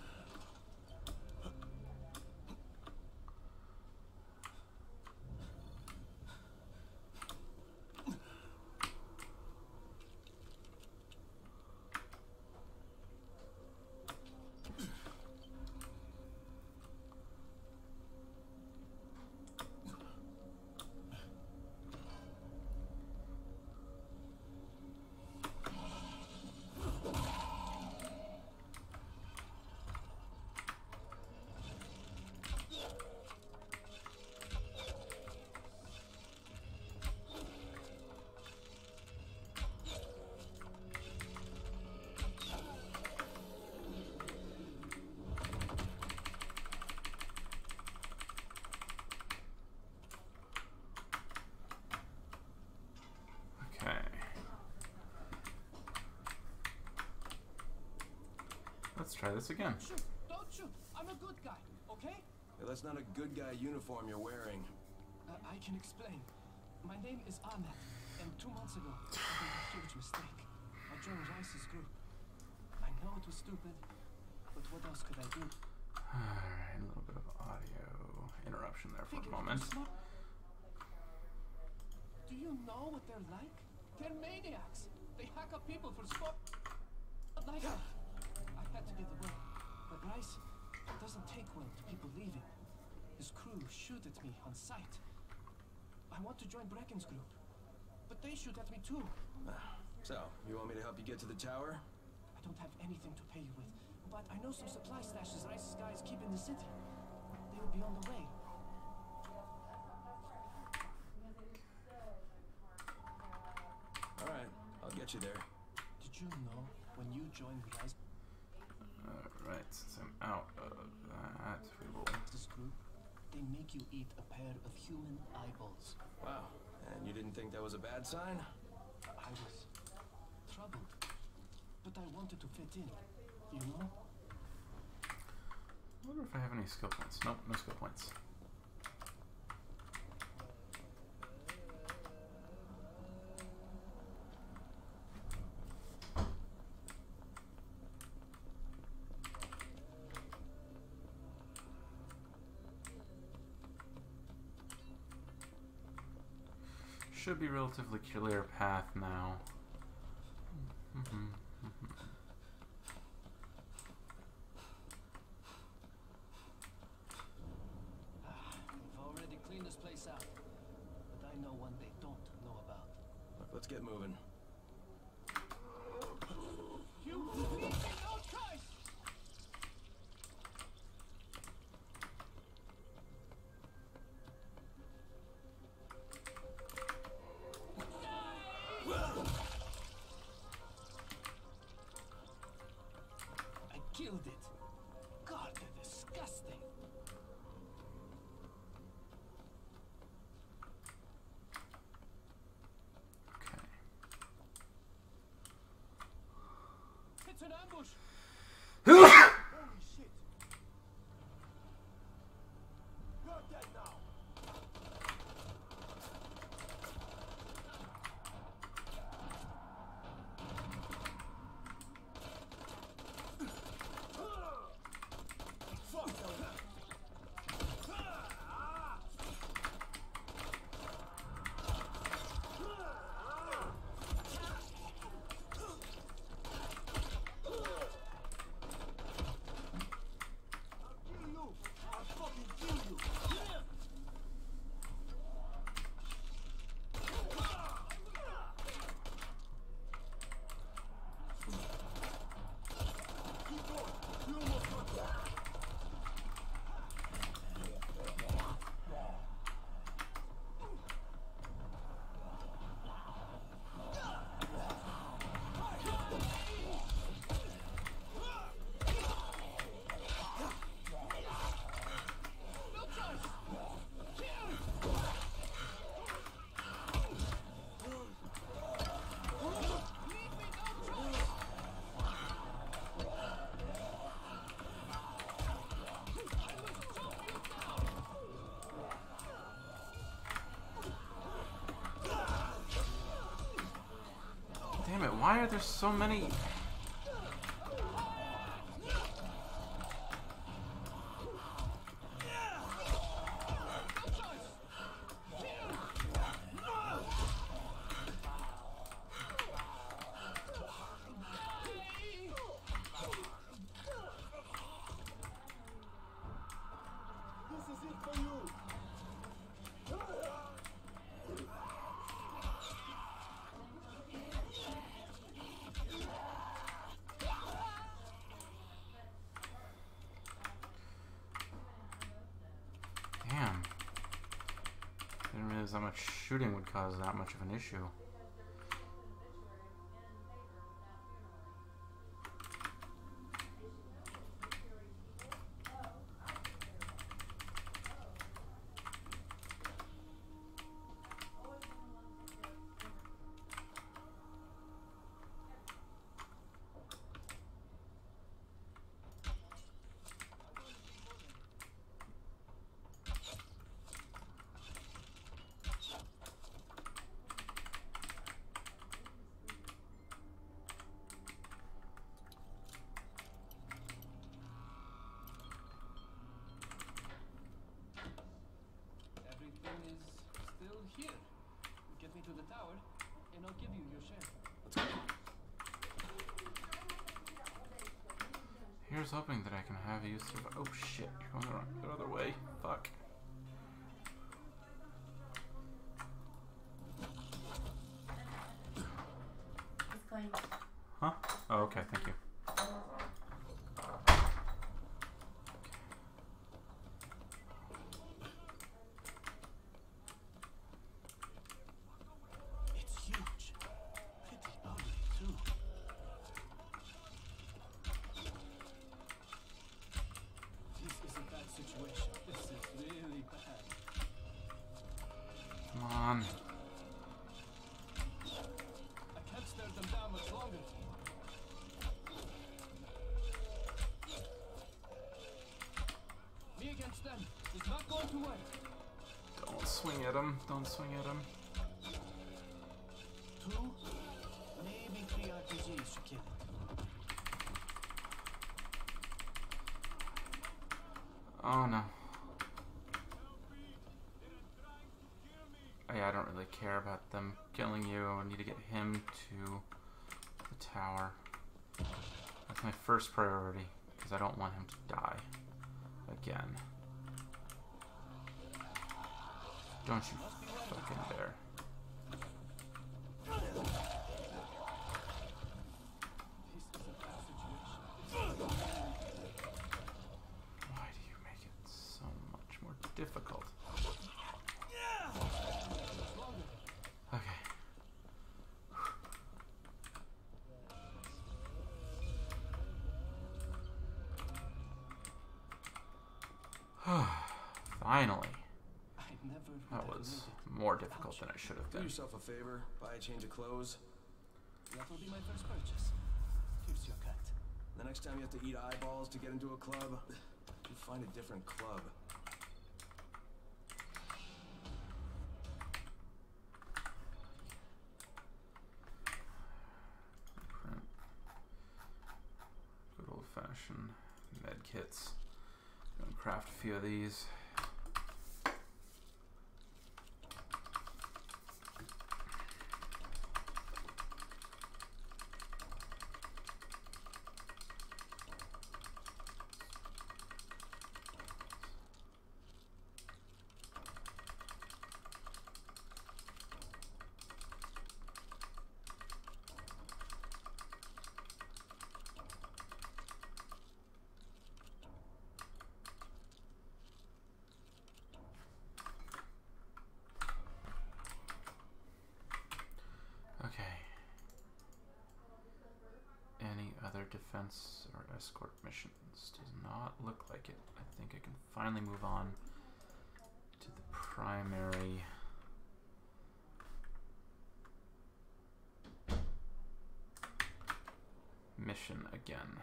Let's try this again. Shoot, don't shoot. I'm a good guy, okay? Yeah, that's not a good guy uniform you're wearing. I can explain. My name is Ahmed, and 2 months ago, I made a huge mistake. I joined Rice's group. I know it was stupid, but what else could I do? Alright, a little bit of audio interruption there for a moment. Do you know what they're like? They're maniacs. They hack up people for sport. Like that. I had to get away, but Rice doesn't take well to people leaving. His crew shoot at me on sight. I want to join Brecken's group, but they shoot at me too. So, you want me to help you get to the tower? I don't have anything to pay you with, but I know some supply stashes Rice's guys keep in the city. They will be on the way. Alright, I'll get you there. Did you know when you joined Rice? Alright, since I'm out of that, we will... This group, they make you eat a pair of human eyeballs. Wow, and you didn't think that was a bad sign? I was troubled, but I wanted to fit in, you know? I wonder if I have any skill points. Nope, no skill points. Should be relatively clear path now. We've already cleaned this place out, but I know one they don't know about. Look, let's get moving. You leave me no choice! killed it. God, they're disgusting. Okay. It's an ambush. Holy shit! You're dead now. Fuck no. I'll fucking kill you. Keep going. You almost got that. Damn it, why are there so many? This is it for you. Damn. Didn't realize how much shooting would cause that much of an issue. Everything is still here. Get me to the tower, and I'll give you your share. Here's hoping that I can have you survive. Oh shit, you're going the other way. Fuck. It's clean. Huh? Oh, okay, thank you. It's huge. Pretty ugly, too. This is a bad situation. This is really bad. Come on. I can't stare them down much longer. Me against them. It's not going to work. Don't swing at him. Don't swing at him. 2, maybe 3 RPGs should kill it. Oh no. Oh, yeah, I don't really care about them killing you. I need to get him to the tower. That's my first priority, because I don't want him to die again. Don't you fucking dare. Why do you make it so much more difficult? Okay. Finally. I never would That have was made it more without difficult you. than it should have Do been. yourself a favor, buy a change of clothes. That will be my first purchase. Here's your cut. The next time you have to eat eyeballs to get into a club, you find a different club. Print. Good old-fashioned med kits. Gonna craft a few of these. Okay. Any other defense or escort missions? Does not look like it. I think I can finally move on to the primary mission again.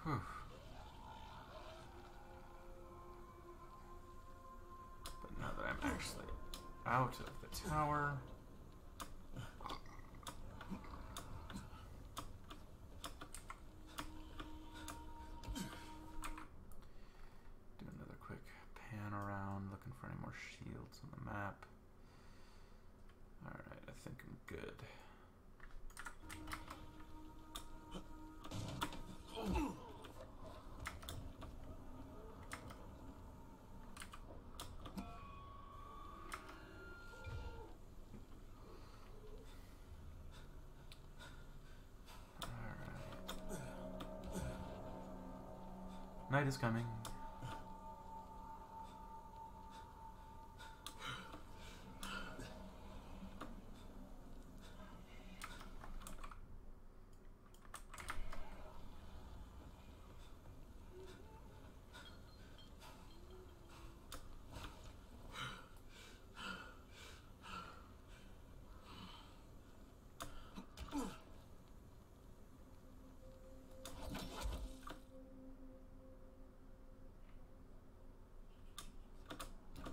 Whew. But now that I'm actually out of the tower, do another quick pan around, looking for any more shields on the map. Alright, I think I'm good. Night is coming.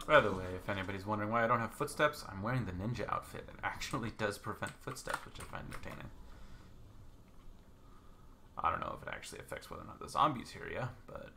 By the way, if anybody's wondering why I don't have footsteps, I'm wearing the ninja outfit. It actually does prevent footsteps, which I find entertaining. I don't know if it actually affects whether or not the zombies hear ya, but...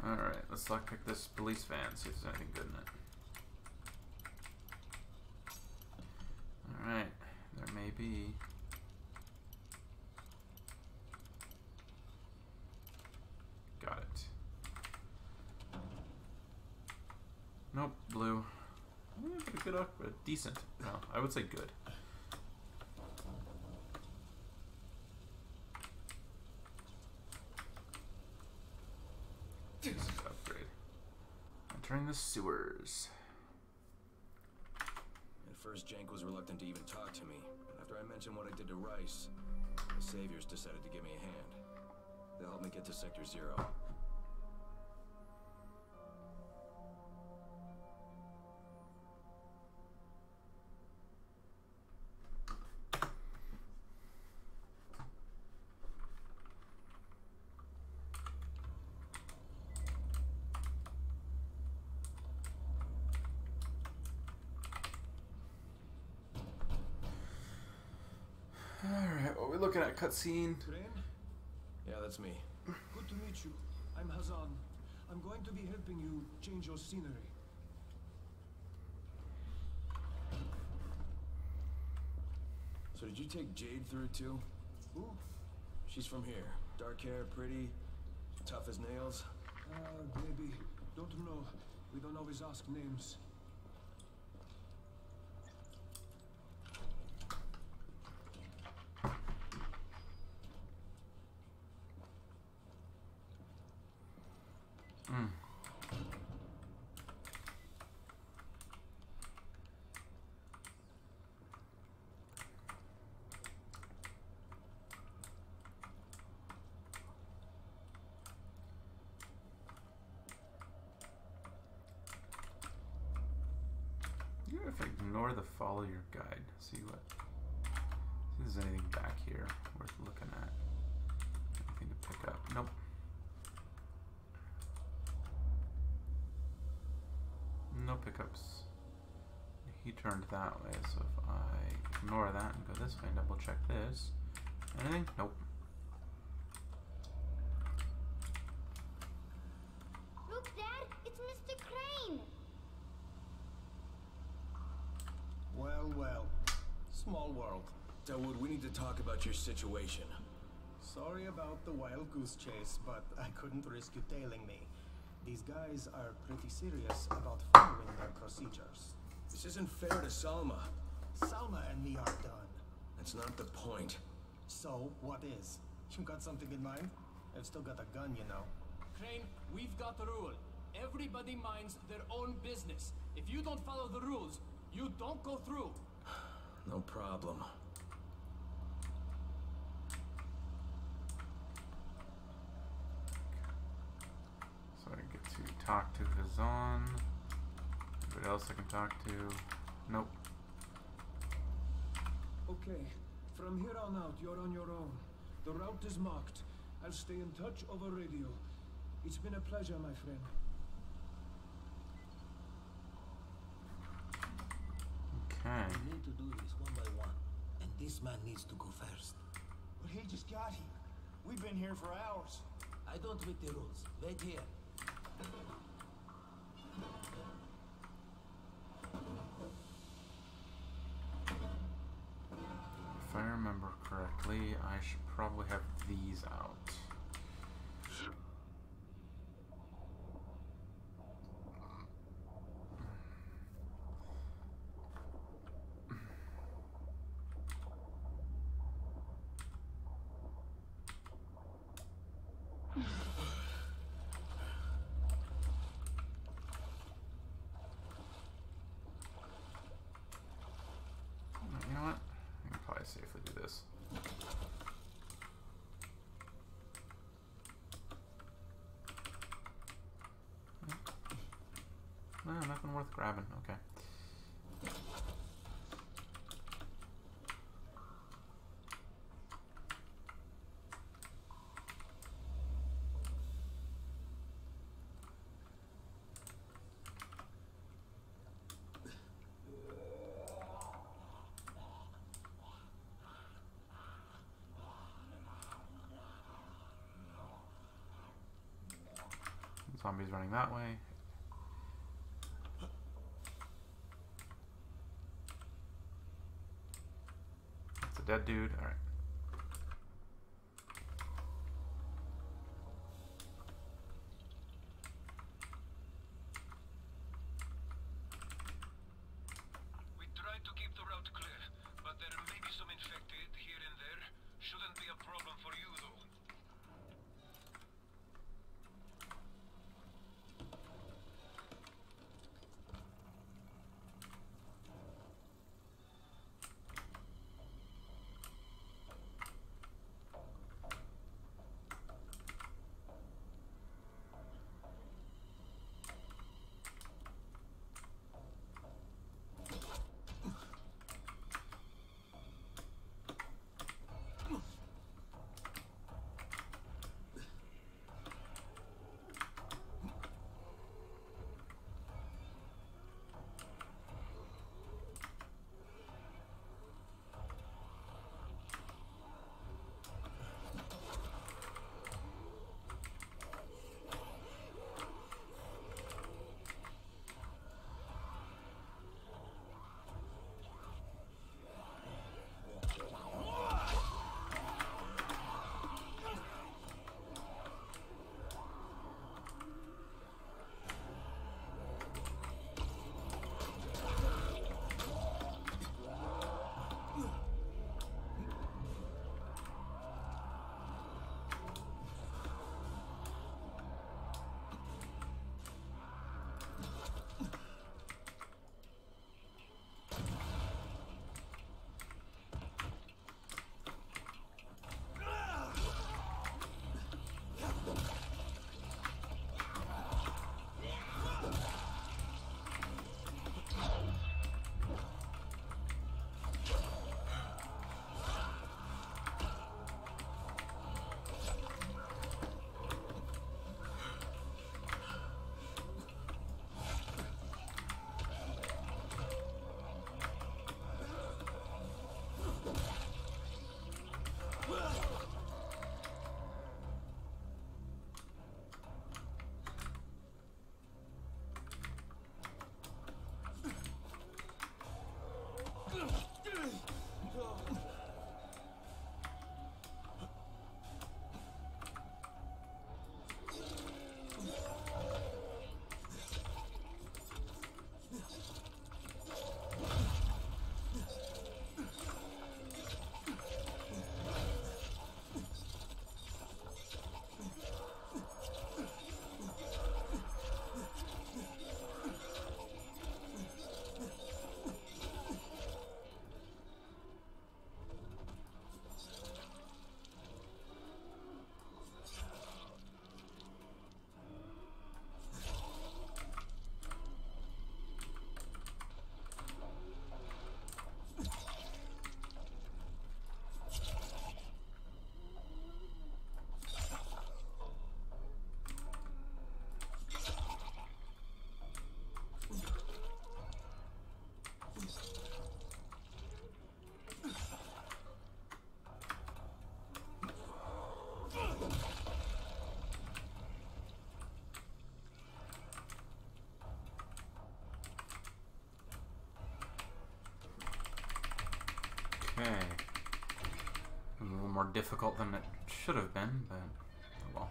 Alright, let's lockpick this police van, see if there's anything good in it. Alright, there may be. Got it. Nope, blue. Good, decent. Well, I would say good. Upgrade. Entering the sewers. At first, Jank was reluctant to even talk to me, but after I mentioned what I did to Rice, the Saviors decided to give me a hand. They'll help me get to Sector 0. Alright, what are we looking at? Cutscene? Train? Yeah, that's me. Good to meet you. I'm Hazan. I'm going to be helping you change your scenery. So did you take Jade through too? Who? She's from here. Dark hair, pretty, tough as nails. Maybe. Don't know. We don't always ask names. If I ignore the follow your guide, see if there's anything back here worth looking at. Anything to pick up? Nope. No pickups. He turned that way, so if I ignore that and go this way and double check this. Anything? Nope. Look, Dad, it's Mr. Crane. Well, well. Small world. Dawood, we need to talk about your situation. Sorry about the wild goose chase, but I couldn't risk you tailing me. These guys are pretty serious about following their procedures. This isn't fair to Salma. Salma and me are done. That's not the point. So, what is? You got something in mind? I've still got a gun, you know. Crane, we've got a rule. Everybody minds their own business. If you don't follow the rules, you don't go through. No problem. So I get to talk to Kazan. Anybody else I can talk to? Nope. Okay, from here on out, you're on your own. The route is marked. I'll stay in touch over radio. It's been a pleasure, my friend. Okay. We need to do this one by one, and this man needs to go first. But he just got here. We've been here for hours. I don't make the rules. Wait here. If I remember correctly, I should probably have these out. You know what? I can probably safely do this. No, nothing worth grabbing. Okay. Zombies running that way. That's a dead dude. Alright. We try to keep the route clear, but there may be some infected here and there. Shouldn't be a problem for you, though. Okay. A little more difficult than it should have been, but oh well.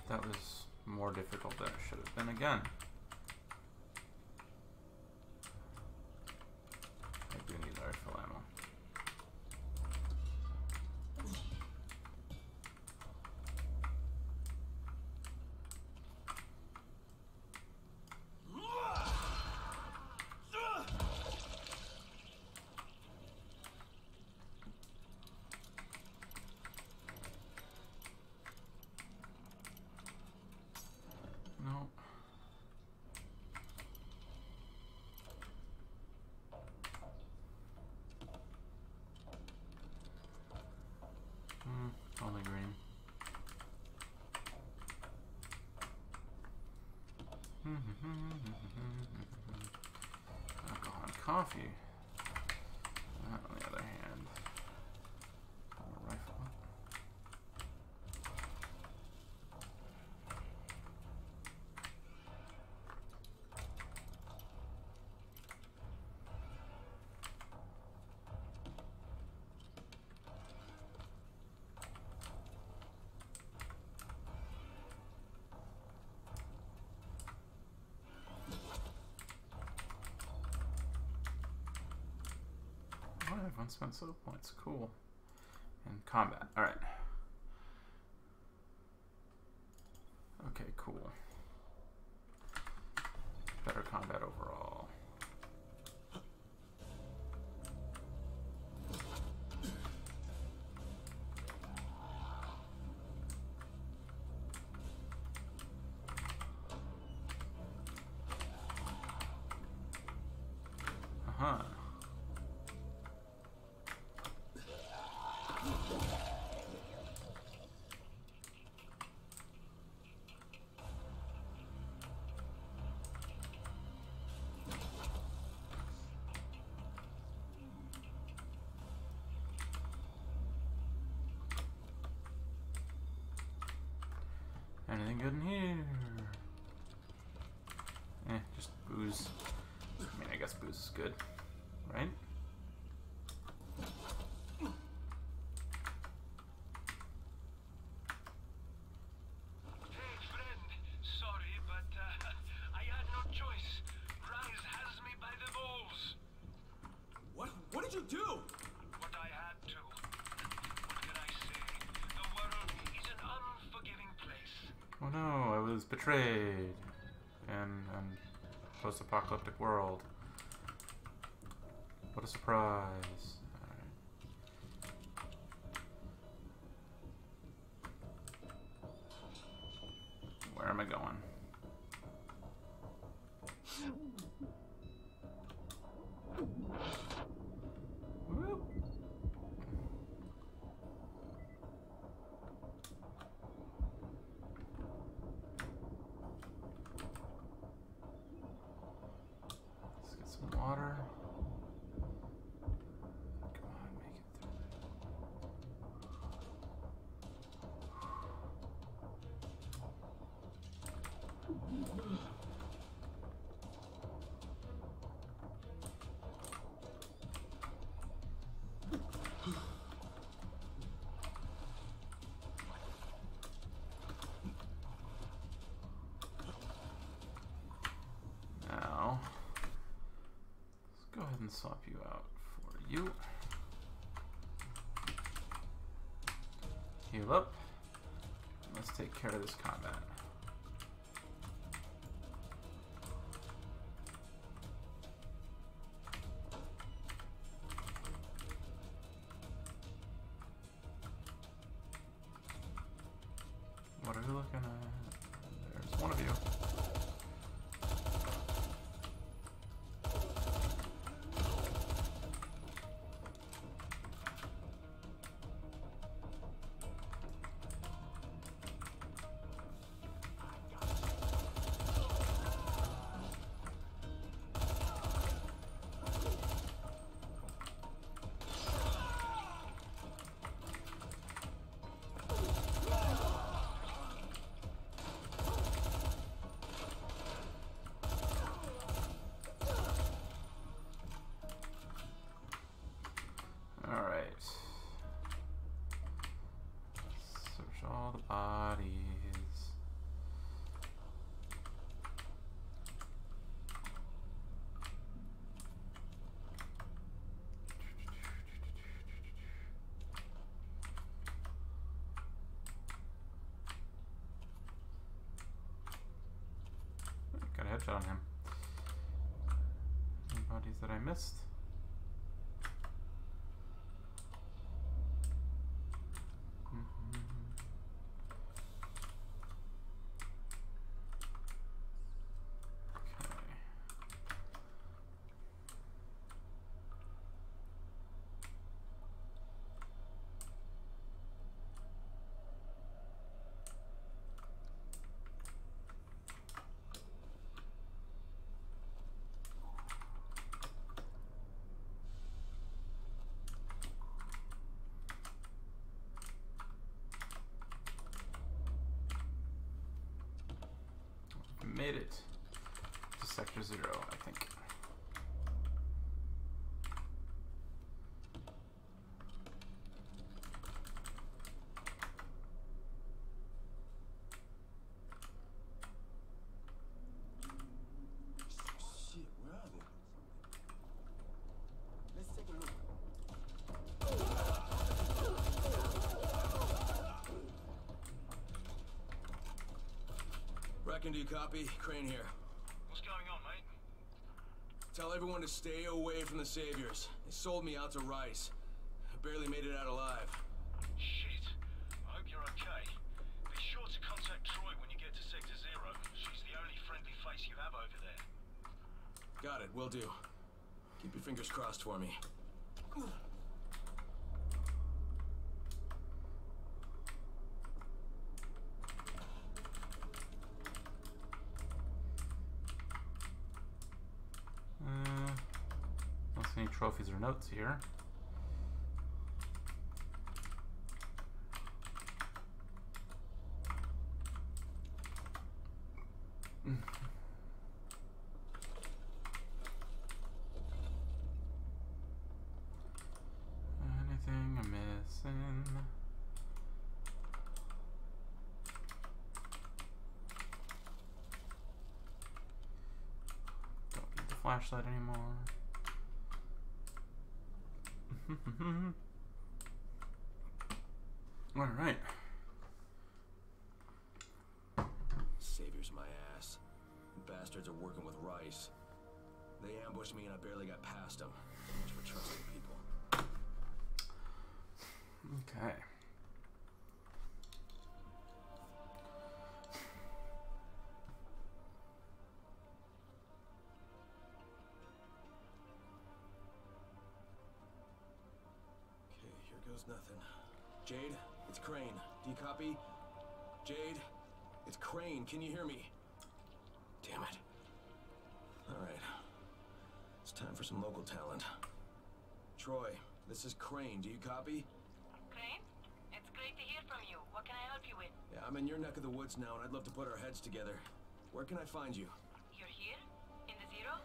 That was more difficult than it should have been again. I do need rifle ammo. No. Only green. Alcohol and coffee. That, on the other hand, a rifle. Oh, everyone spent soul points. Cool. And combat. Alright. Okay, cool. Better combat overall. Uh-huh. Anything good in here? Just booze. I mean, I guess booze is good, right? Hey, friend. Sorry, but I had no choice. Rise has me by the balls. What did you do? What I had to. What can I say? The world is an unforgiving place. Oh no, I was betrayed in a post-apocalyptic world. What a surprise. Alright. Where am I going? Whoop. Let's get some water. Come on, make it through. can swap you out for you. Heal up. Let's take care of this combat. What are we looking at? There's one of you. All the bodies. Got a headshot on him. Any bodies that I missed? Made it to Sector 0, I think. Shit, where are they? Let's take a look. Reckon, do you copy? Crane here. What's going on, mate? Tell everyone to stay away from the Saviors. They sold me out to Rice. I barely made it out alive. Shit. I hope you're okay. Be sure to contact Troy when you get to Sector 0. She's the only friendly face you have over there. Got it, will do. Keep your fingers crossed for me. Don't see any trophies or notes here. Anything I'm missing? Don't need the flashlight anymore. All right. Saviors my ass. The bastards are working with Rice. They ambushed me and I barely got past them. So much for trusting people. Okay. Goes nothing. Jade, it's Crane. Do you copy? Jade, it's Crane. Can you hear me? Damn it. Alright. It's time for some local talent. Troy, this is Crane. Do you copy? Crane? It's great to hear from you. What can I help you with? Yeah, I'm in your neck of the woods now, and I'd love to put our heads together. Where can I find you? You're here? In the 0?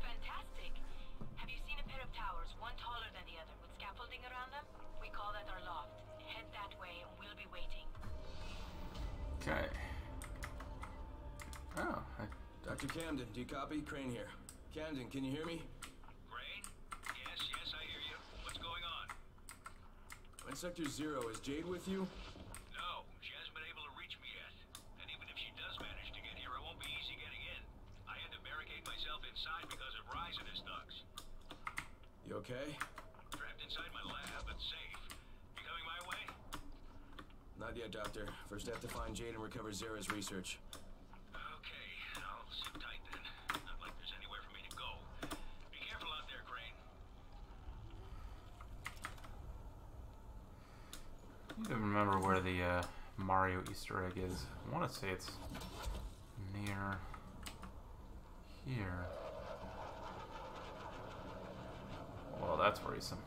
Fantastic. Have you seen a pair of towers, one taller than the other, with scaffolding around them? We call that our loft. Head that way and we'll be waiting. Okay. Oh, Dr. Camden, do you copy? Crane here. Camden, can you hear me? Crane? On Sector 0, is Jade with you? No, she hasn't been able to reach me yet. And even if she does manage to get here, it won't be easy getting in. I had to barricade myself inside because of Rise and his thugs. You okay? Trapped inside my lab, but safe. You coming my way? Not yet, Doctor. First I have to find Jade and recover Zara's research. Okay, I'll sit tight then. Not like there's anywhere for me to go. Be careful out there, Crane. I don't remember where the Mario Easter egg is. I want to say it's near here. Well, that's worrisome.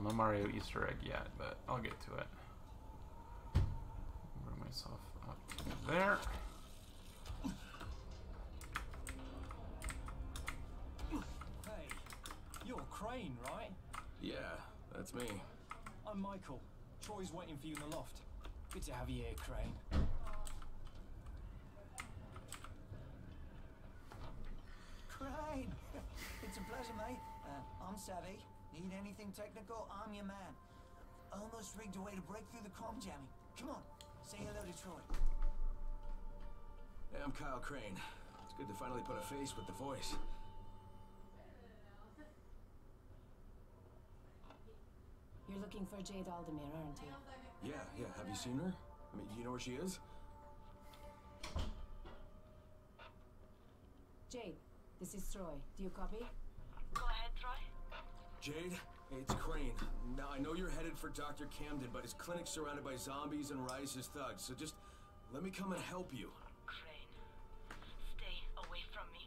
No Mario Easter egg yet, but I'll get to it. Bring myself up to there. Hey, you're Crane, right? Yeah, that's me. I'm Michael. Troy's waiting for you in the loft. Good to have you here, Crane. Crane! It's a pleasure, mate. I'm Savvy. Need anything technical? I'm your man. Almost rigged a way to break through the comm jamming. Come on, say hello to Troy. Hey, I'm Kyle Crane. It's good to finally put a face with the voice. You're looking for Jade Aldemir, aren't you? Yeah. Have you seen her? I mean, do you know where she is? Jade, this is Troy. Do you copy? Go ahead, Troy. Jade, it's Crane. Now, I know you're headed for Dr. Camden, but his clinic's surrounded by zombies and Rise's thugs, so just let me come and help you. Crane, stay away from me.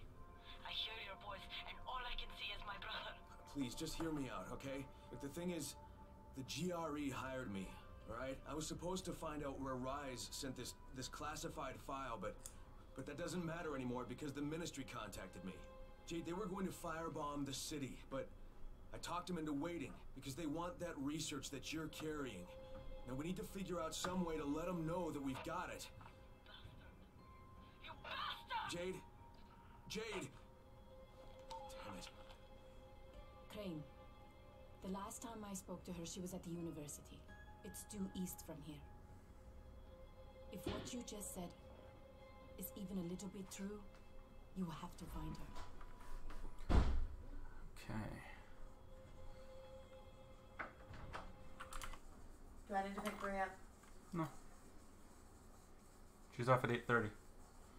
I hear your voice, and all I can see is my brother. Please, just hear me out, okay? Look, the thing is, the GRE hired me, all right? I was supposed to find out where Rise sent this classified file, but that doesn't matter anymore because the Ministry contacted me. Jade, they were going to firebomb the city, but I talked them into waiting because they want that research that you're carrying. Now we need to figure out some way to let them know that we've got it. You bastard! Jade! Damn it. Crane, the last time I spoke to her, she was at the university. It's due east from here. If what you just said is even a little bit true, you have to find her. Okay. Do I need to pick Brie up? No. She's off at 8:30.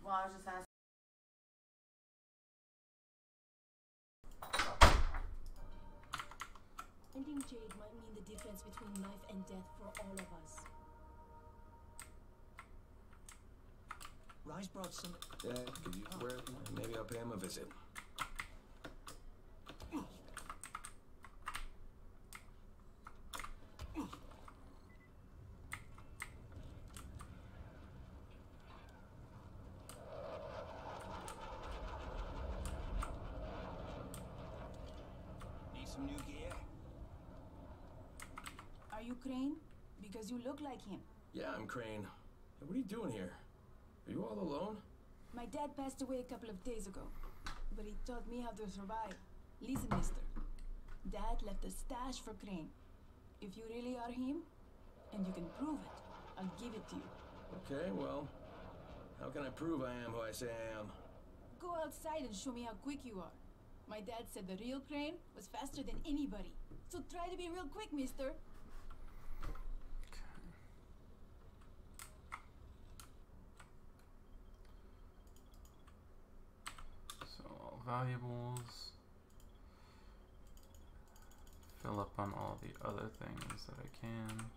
Well, I was just asking. Finding Jade might mean the difference between life and death for all of us. Rise brought some... Yeah, could you wear it? Maybe I'll pay him a visit. Need some new gear? Are you Crane? Because you look like him. Yeah, I'm Crane. Hey, what are you doing here? Are you all alone? My dad passed away a couple of days ago, but he taught me how to survive. Listen, mister. Dad left a stash for Crane. If you really are him, and you can prove it, I'll give it to you. Okay, well, how can I prove I am who I say I am? Go outside and show me how quick you are. My dad said the real Crane was faster than anybody. So try to be real quick, mister. Valuables. Fill up on all the other things that I can.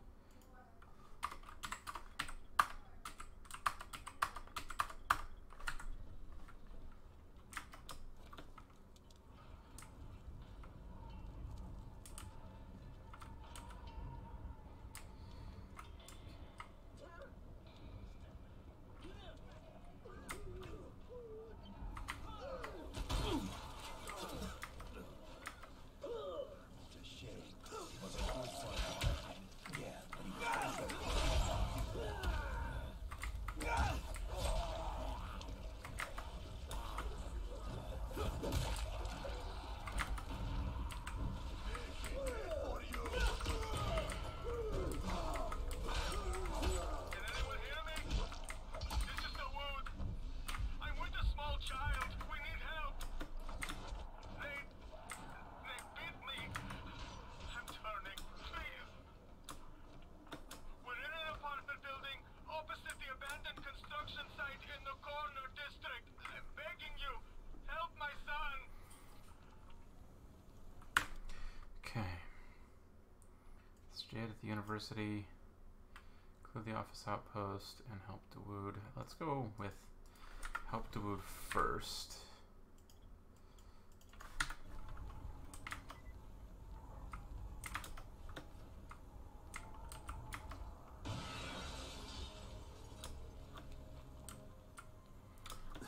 at the university, clear the office outpost, and help Dawood. Let's go with help Dawood first.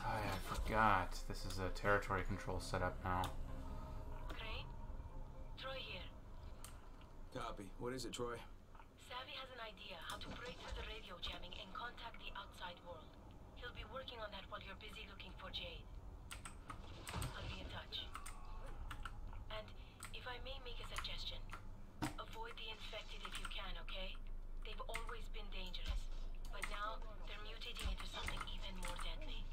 I forgot. This is a territory control setup now. Crane? Troy here. Copy. What is it, Troy? Savvy has an idea how to break through the radio jamming and contact the outside world. He'll be working on that while you're busy looking for Jade. I'll be in touch. And if I may make a suggestion, avoid the infected if you can, okay? They've always been dangerous, but now they're mutating into something even more deadly.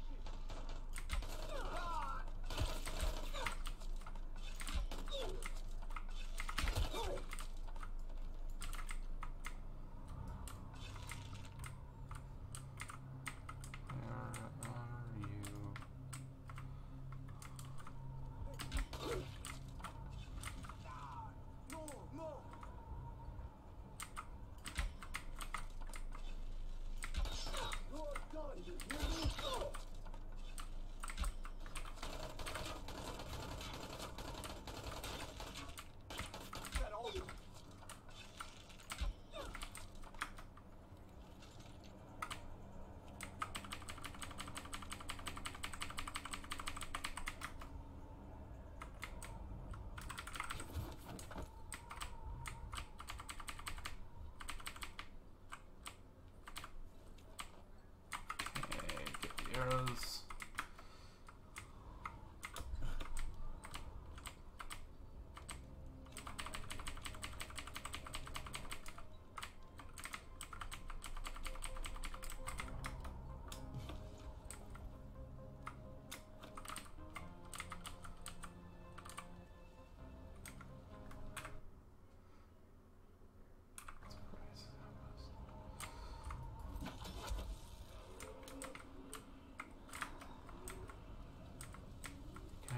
Arrows.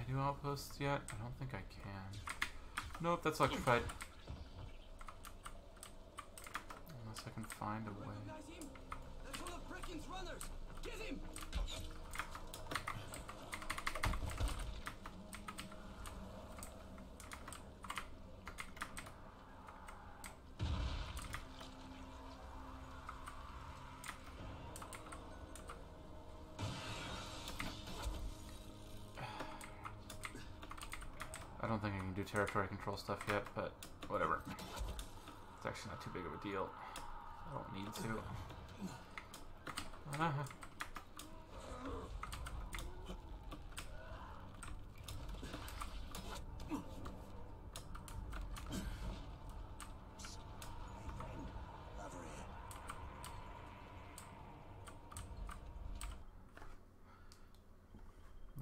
Do outposts yet? I don't think I can. Nope, that's electrified. Unless I can find a way. Recognize him? That's one of Bricken's runners. Get him! I don't think I can do territory control stuff yet, but whatever. It's actually not too big of a deal. I don't need to.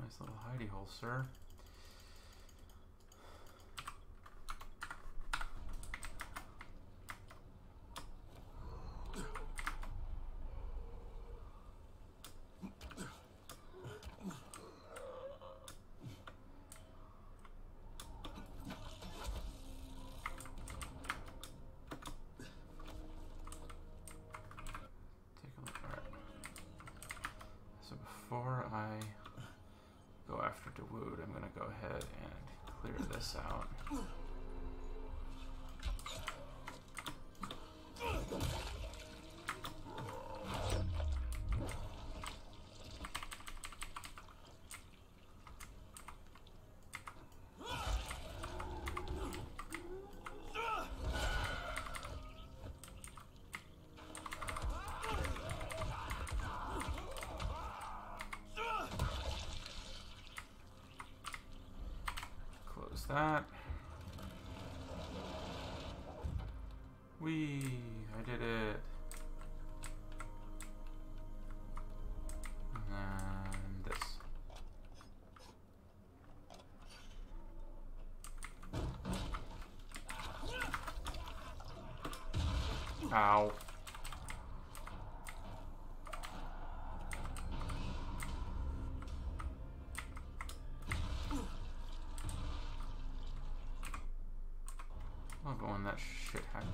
Nice little hidey hole, sir. Before I go after Dawood, I'm going to go ahead and clear this out. That. I did it. And this. Ow. I'll go on that shit happens.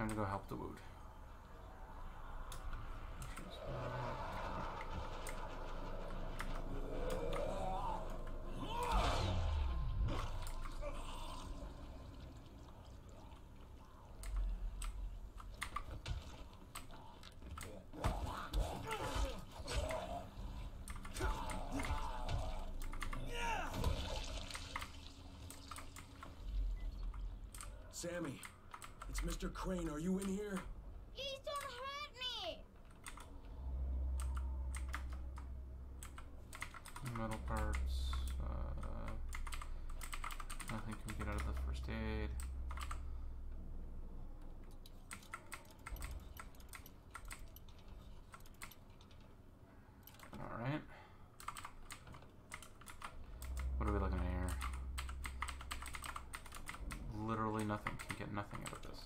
Time to go help the Wood. Sammy, it's Mr. Crane. Are you in here? Please don't hurt me! Metal parts. Nothing can get out of the first aid. Alright. What are we looking at here? Literally nothing. Can get nothing out of this.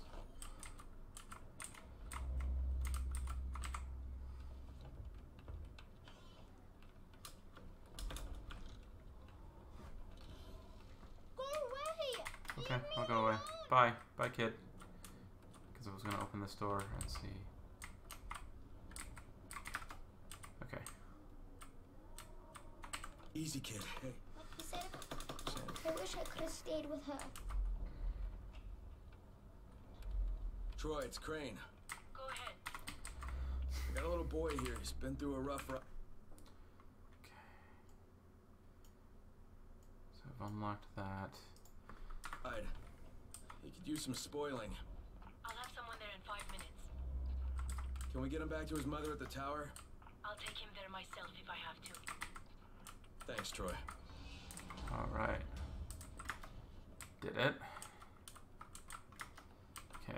Go away! Okay, I'll go away. Bye. Bye, kid. Because I was going to open this door and see. Okay. Easy, kid. Hey. What he said, I wish I could have stayed with her. Troy, it's Crane. Go ahead. I got a little boy here. He's been through a rough ride. Okay. So I've unlocked that. He could use some spoiling. I'll have someone there in 5 minutes. Can we get him back to his mother at the tower? I'll take him there myself if I have to. Thanks, Troy. Alright. Did it. Okay.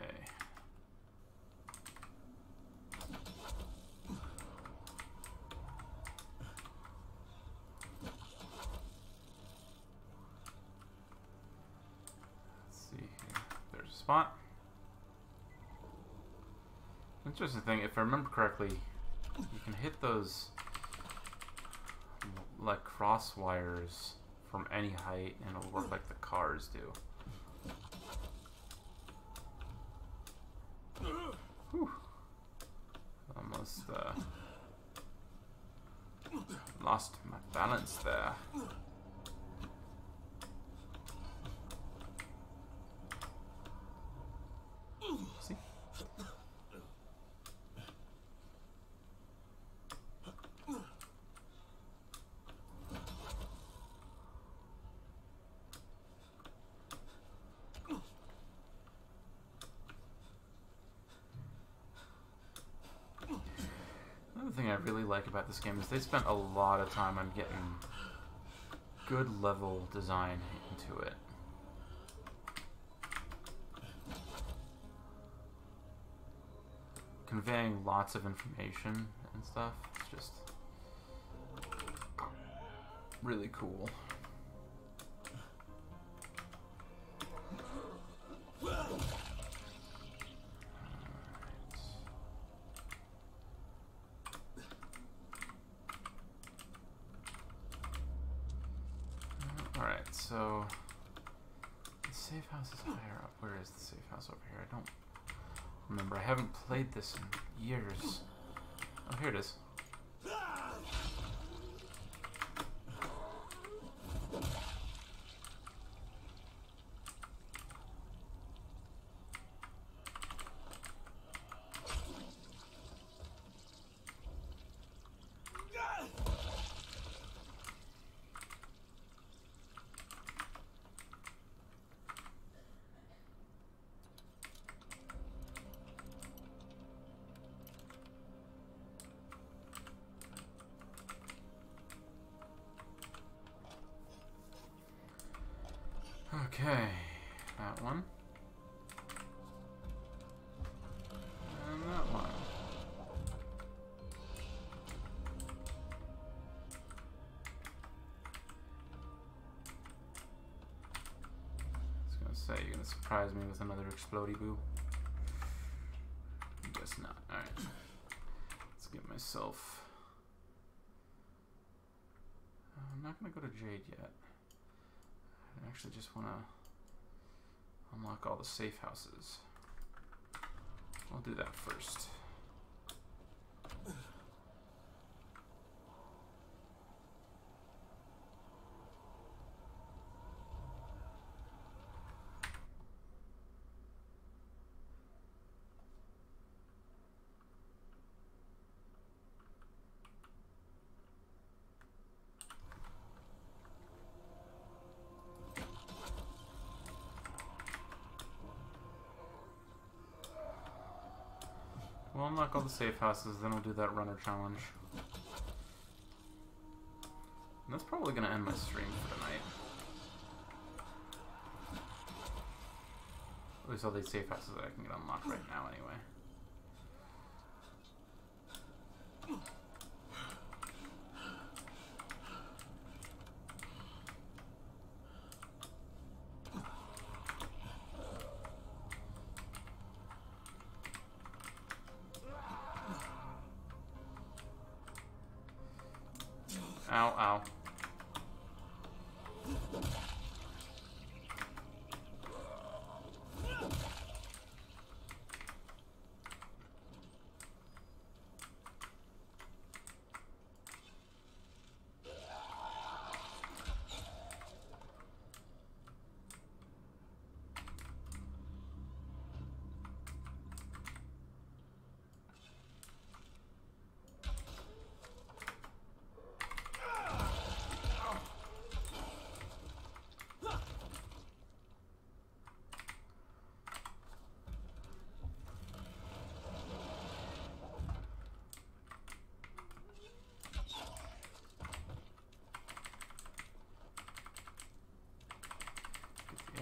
Let's see here. There's a spot. Interesting thing, if I remember correctly, you can hit those like cross wires from any height and it'll work like the cars do. Whew. Almost lost my balance there. See? Another thing I really like about this game is they spent a lot of time on getting good level design into it. Conveying lots of information and stuff. It's just really cool. Alright, so the safe house is higher up. Where is the safe house over here? I don't remember. I haven't played this in years. Oh, here it is. Okay, that one. And that one. I was gonna say, you're gonna surprise me with another explodey boo. Guess not. Alright. Let's get myself... I'm not gonna go to Jade yet. I actually just want to unlock all the safe houses. I'll do that first. We'll unlock all the safe houses, then we'll do that runner challenge. And that's probably going to end my stream for tonight. At least all these safe houses that I can get unlocked right now anyway. Ow, ow.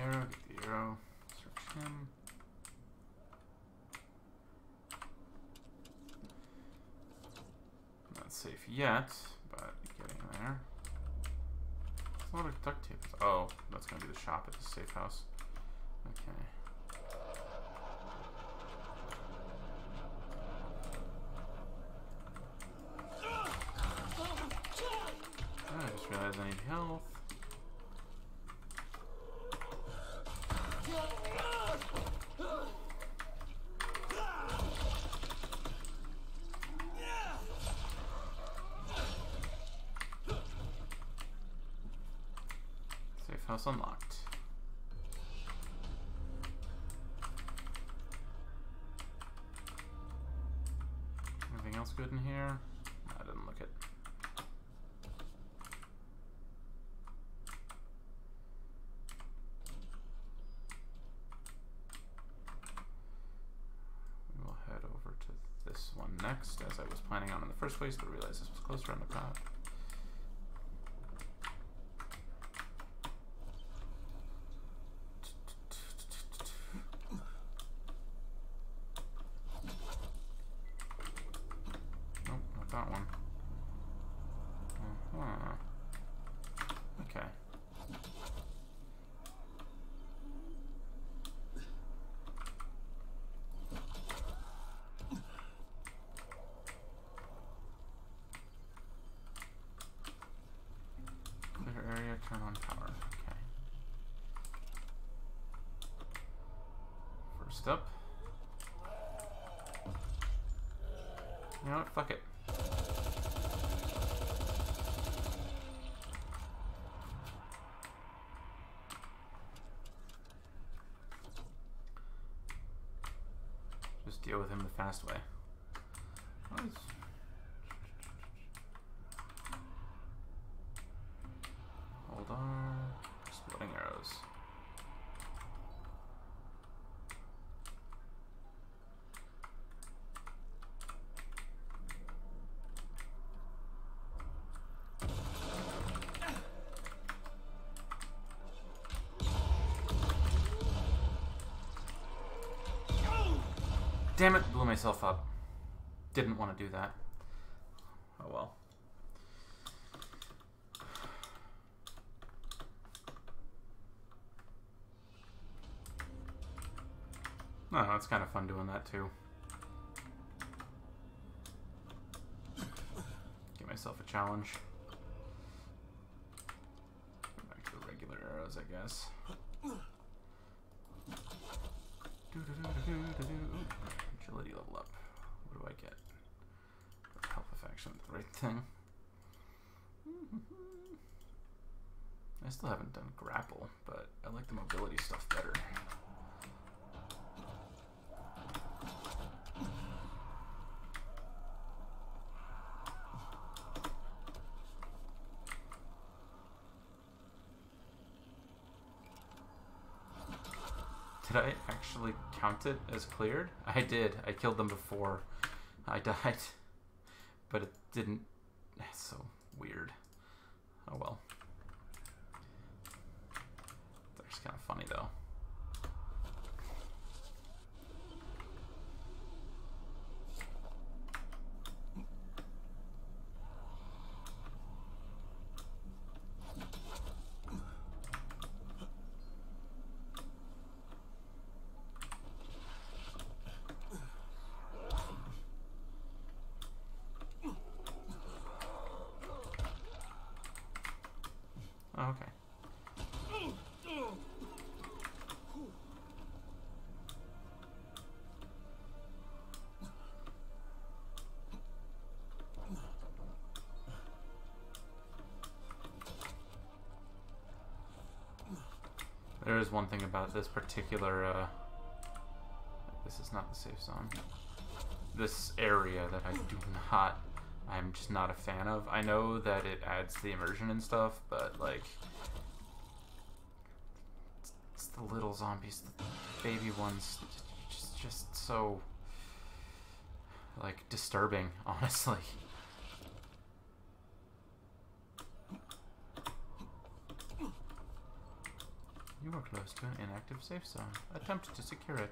Arrow, get the arrow, search him. Not safe yet, but getting there. There's a lot of duct tape. Oh, that's gonna be the shop at the safe house. Okay. Oh, I just realized I need health. Safe house unlocked. Anything else good in here? I didn't look at. We will head over to this one next, as I was planning on in the first place, but realized this was closer on the path. That one. Okay. Clear area, turn on power. Okay. First up. You know what? Fuck it. Just deal with him the fast way. Hold on. Exploding arrows. Damn it, blew myself up. Didn't want to do that. Oh well. Oh, it's kind of fun doing that too. Give myself a challenge. Go back to the regular arrows, I guess. Agility level up. What do I get? Help if action with the right thing. I still haven't done grapple, but I like the mobility stuff better. Did I actually count it as cleared? I did. I killed them before I died. But it didn't... That's so weird. Oh well. It's actually kind of funny though. Oh, okay. There is one thing about this particular, this is not the safe zone. This area that I'm just not a fan of. I know that it adds the immersion and stuff, but like, it's the little zombies, the baby ones, just so, like, disturbing, honestly. You are close to an inactive safe zone. Attempt to secure it.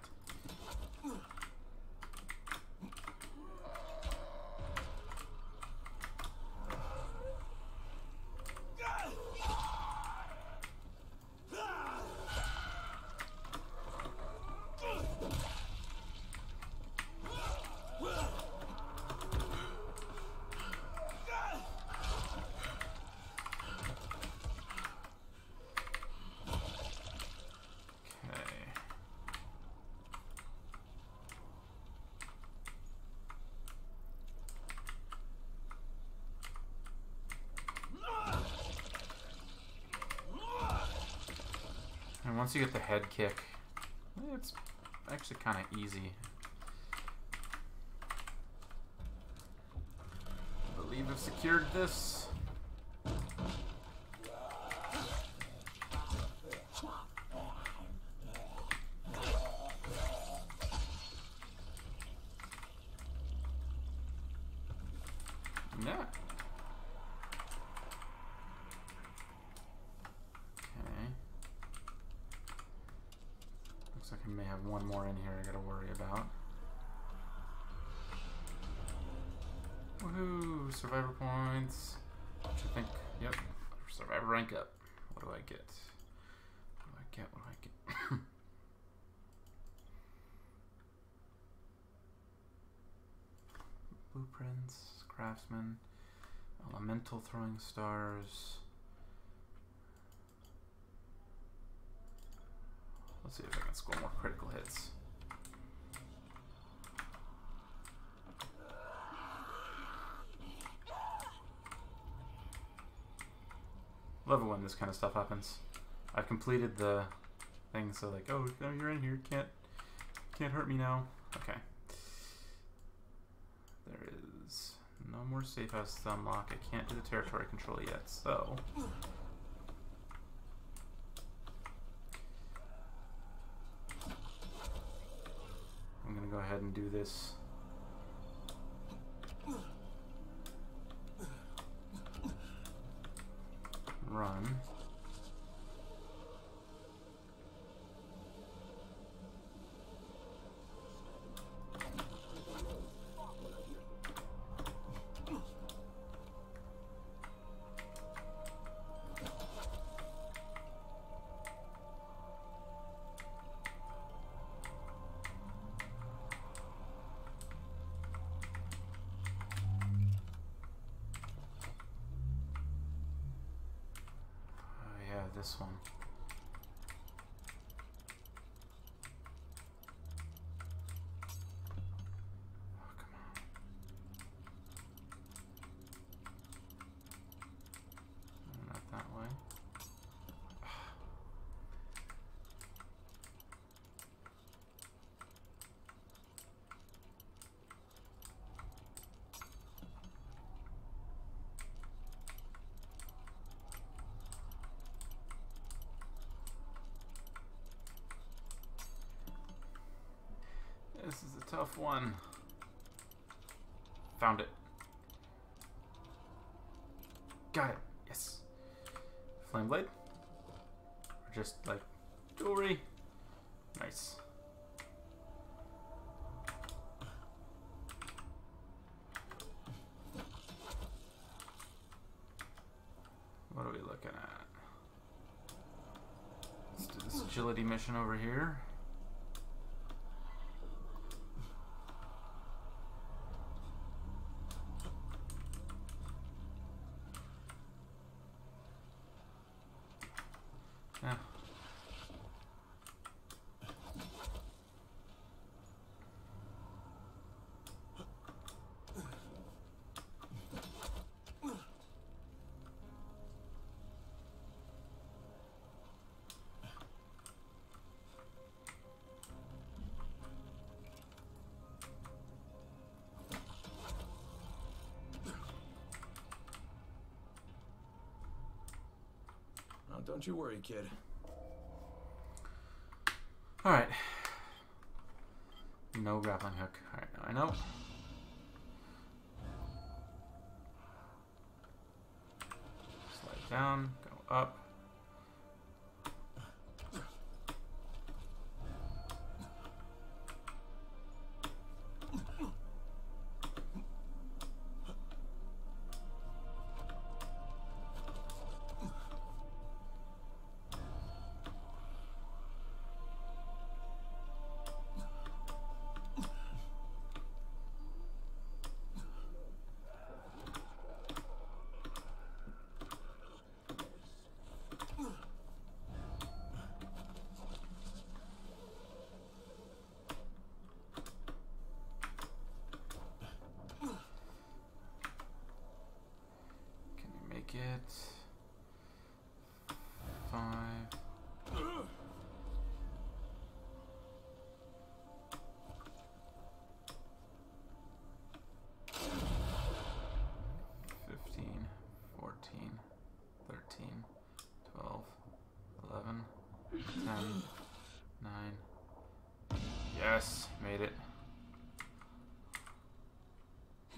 And once you get the head kick, it's actually kind of easy. I believe I've secured this. Yeah. Looks like I may have one more in here I gotta worry about. Woohoo! Survivor points. Which I think, yep. Survivor rank up. What do I get? What do I get? What do I get? Blueprints, craftsman, elemental throwing stars. Let's see if I can score more critical hits. Love it when this kind of stuff happens. I've completed the thing, so like, oh, no, you're in here. Can't hurt me now. Okay. There is no more safe house to unlock. I can't do the territory control yet, so I'm gonna go ahead and do this. Run. This one. This is a tough one. Found it. Got it. Yes. Flame blade? Or just like jewelry? Nice. What are we looking at? Let's do this agility mission over here. Yeah. Oh, don't you worry, kid. Alright. No grappling hook. Alright, now I know. Slide down, go up. Get 5. $15, $14, $13, $12, $11, $10, $9. Yes, made it.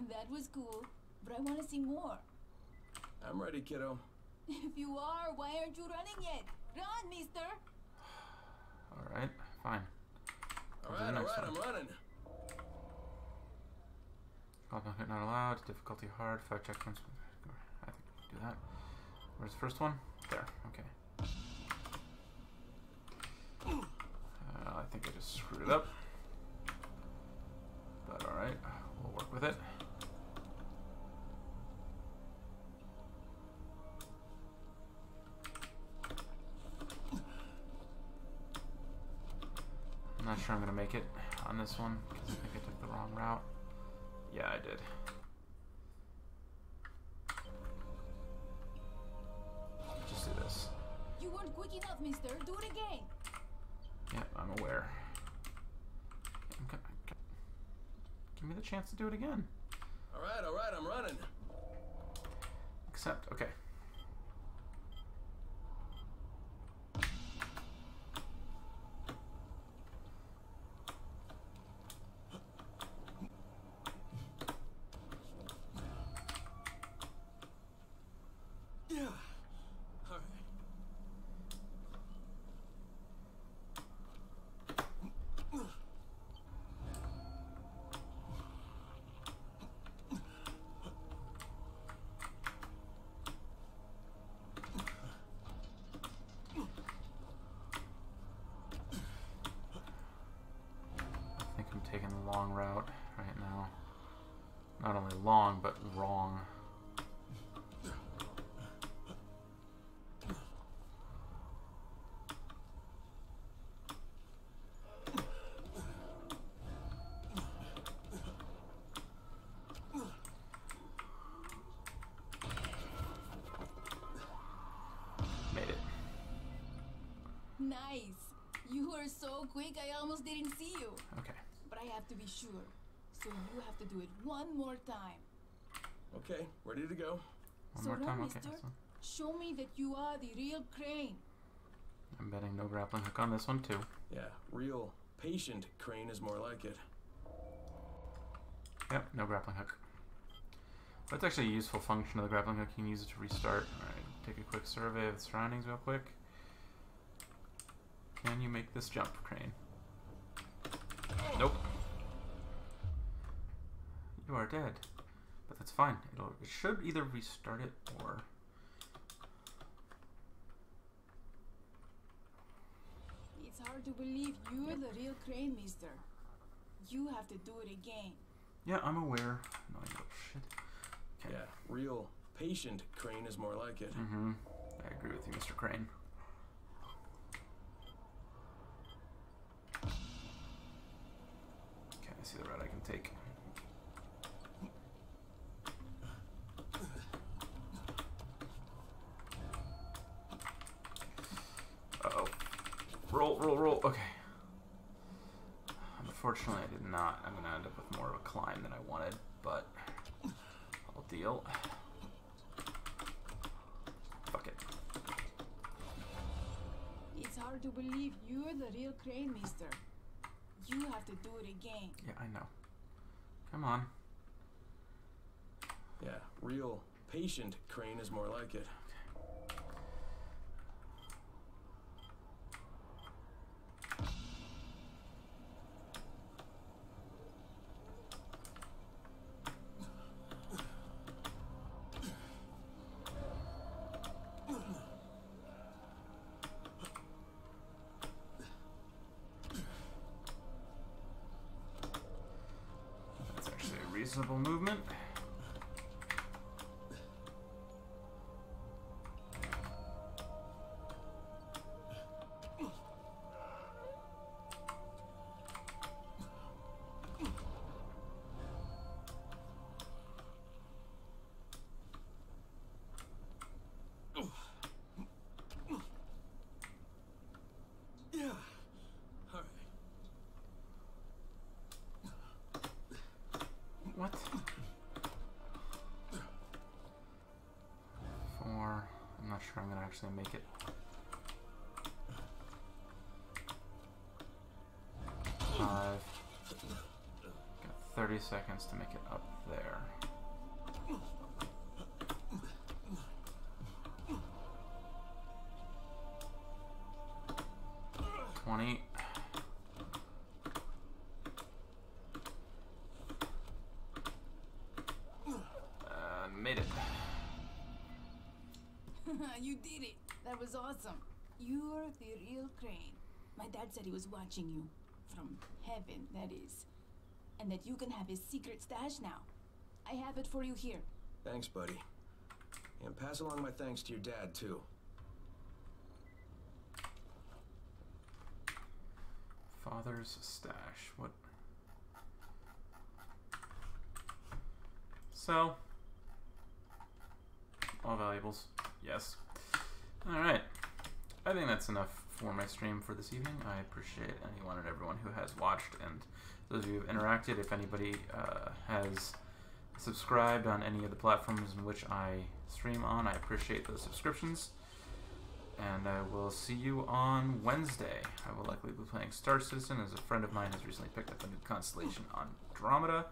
That was cool, but I want to see more. I'm ready, kiddo. If you are, why aren't you running yet? Run, mister! Alright, fine. Alright, I'm running. Grappling hook not allowed. Difficulty hard. 5 checkpoints. I think we can do that. Where's the first one? There. Okay. I think I just screwed it up. But alright, we'll work with it. I'm not sure I'm going to make it on this one because I think I took the wrong route. Yeah, I did. Just do this. You weren't quick enough, mister. Do it again. Yep, I'm aware. Give me the chance to do it again. Alright, I'm running. Accept. Okay. Taking the long route right now. Not only long, but wrong. Made it. Nice. You were so quick, I almost didn't see you. Okay. But I have to be sure. So you have to do it one more time. Okay, ready to go. One more time, okay. Mister, show me that you are the real Crane. I'm betting no grappling hook on this one too. Yeah, real patient Crane is more like it. Yep, no grappling hook. That's actually a useful function of the grappling hook. You can use it to restart. Alright, take a quick survey of the surroundings real quick. Can you make this jump, Crane? Nope. You are dead. But that's fine. It should either restart it or... It's hard to believe you're the real Crane, mister. You have to do it again. Yeah, I'm aware. No, little shit. Okay. Yeah, real patient Crane is more like it. Mm-hmm. I agree with you, Mr. Crane. Okay, I see the route I can take. Uh-oh. Roll, roll, roll. Okay. Unfortunately, I did not. I'm going to end up with more of a climb than I wanted, but I'll deal. Fuck it. It's hard to believe you're the real Crane, mister. You have to do it again. Yeah, I know. Come on. Yeah, real patient Crane is more like it. That's actually a reasonable movement. Yeah. All right. What? 4. I'm not sure I'm gonna actually make it. 5. Got 30 seconds to make it up there. 20. Made it. You did it. That was awesome. You're the real Crane. My dad said he was watching you. From heaven, that is. And that you can have his secret stash now. I have it for you here. Thanks, buddy. And pass along my thanks to your dad, too. Father's stash. What? Sell. All valuables. Yes. Alright. I think that's enough for my stream for this evening. I appreciate anyone and everyone who has watched, and those of you who have interacted. If anybody has subscribed on any of the platforms in which I stream on, I appreciate those subscriptions. And I will see you on Wednesday. I will likely be playing Star Citizen, as a friend of mine has recently picked up a new constellation on Andromeda.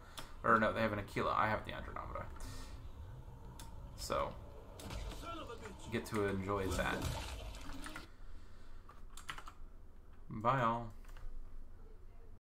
Or no, they have an Aquila. I have the Andromeda. So, get to enjoy that. Bye all.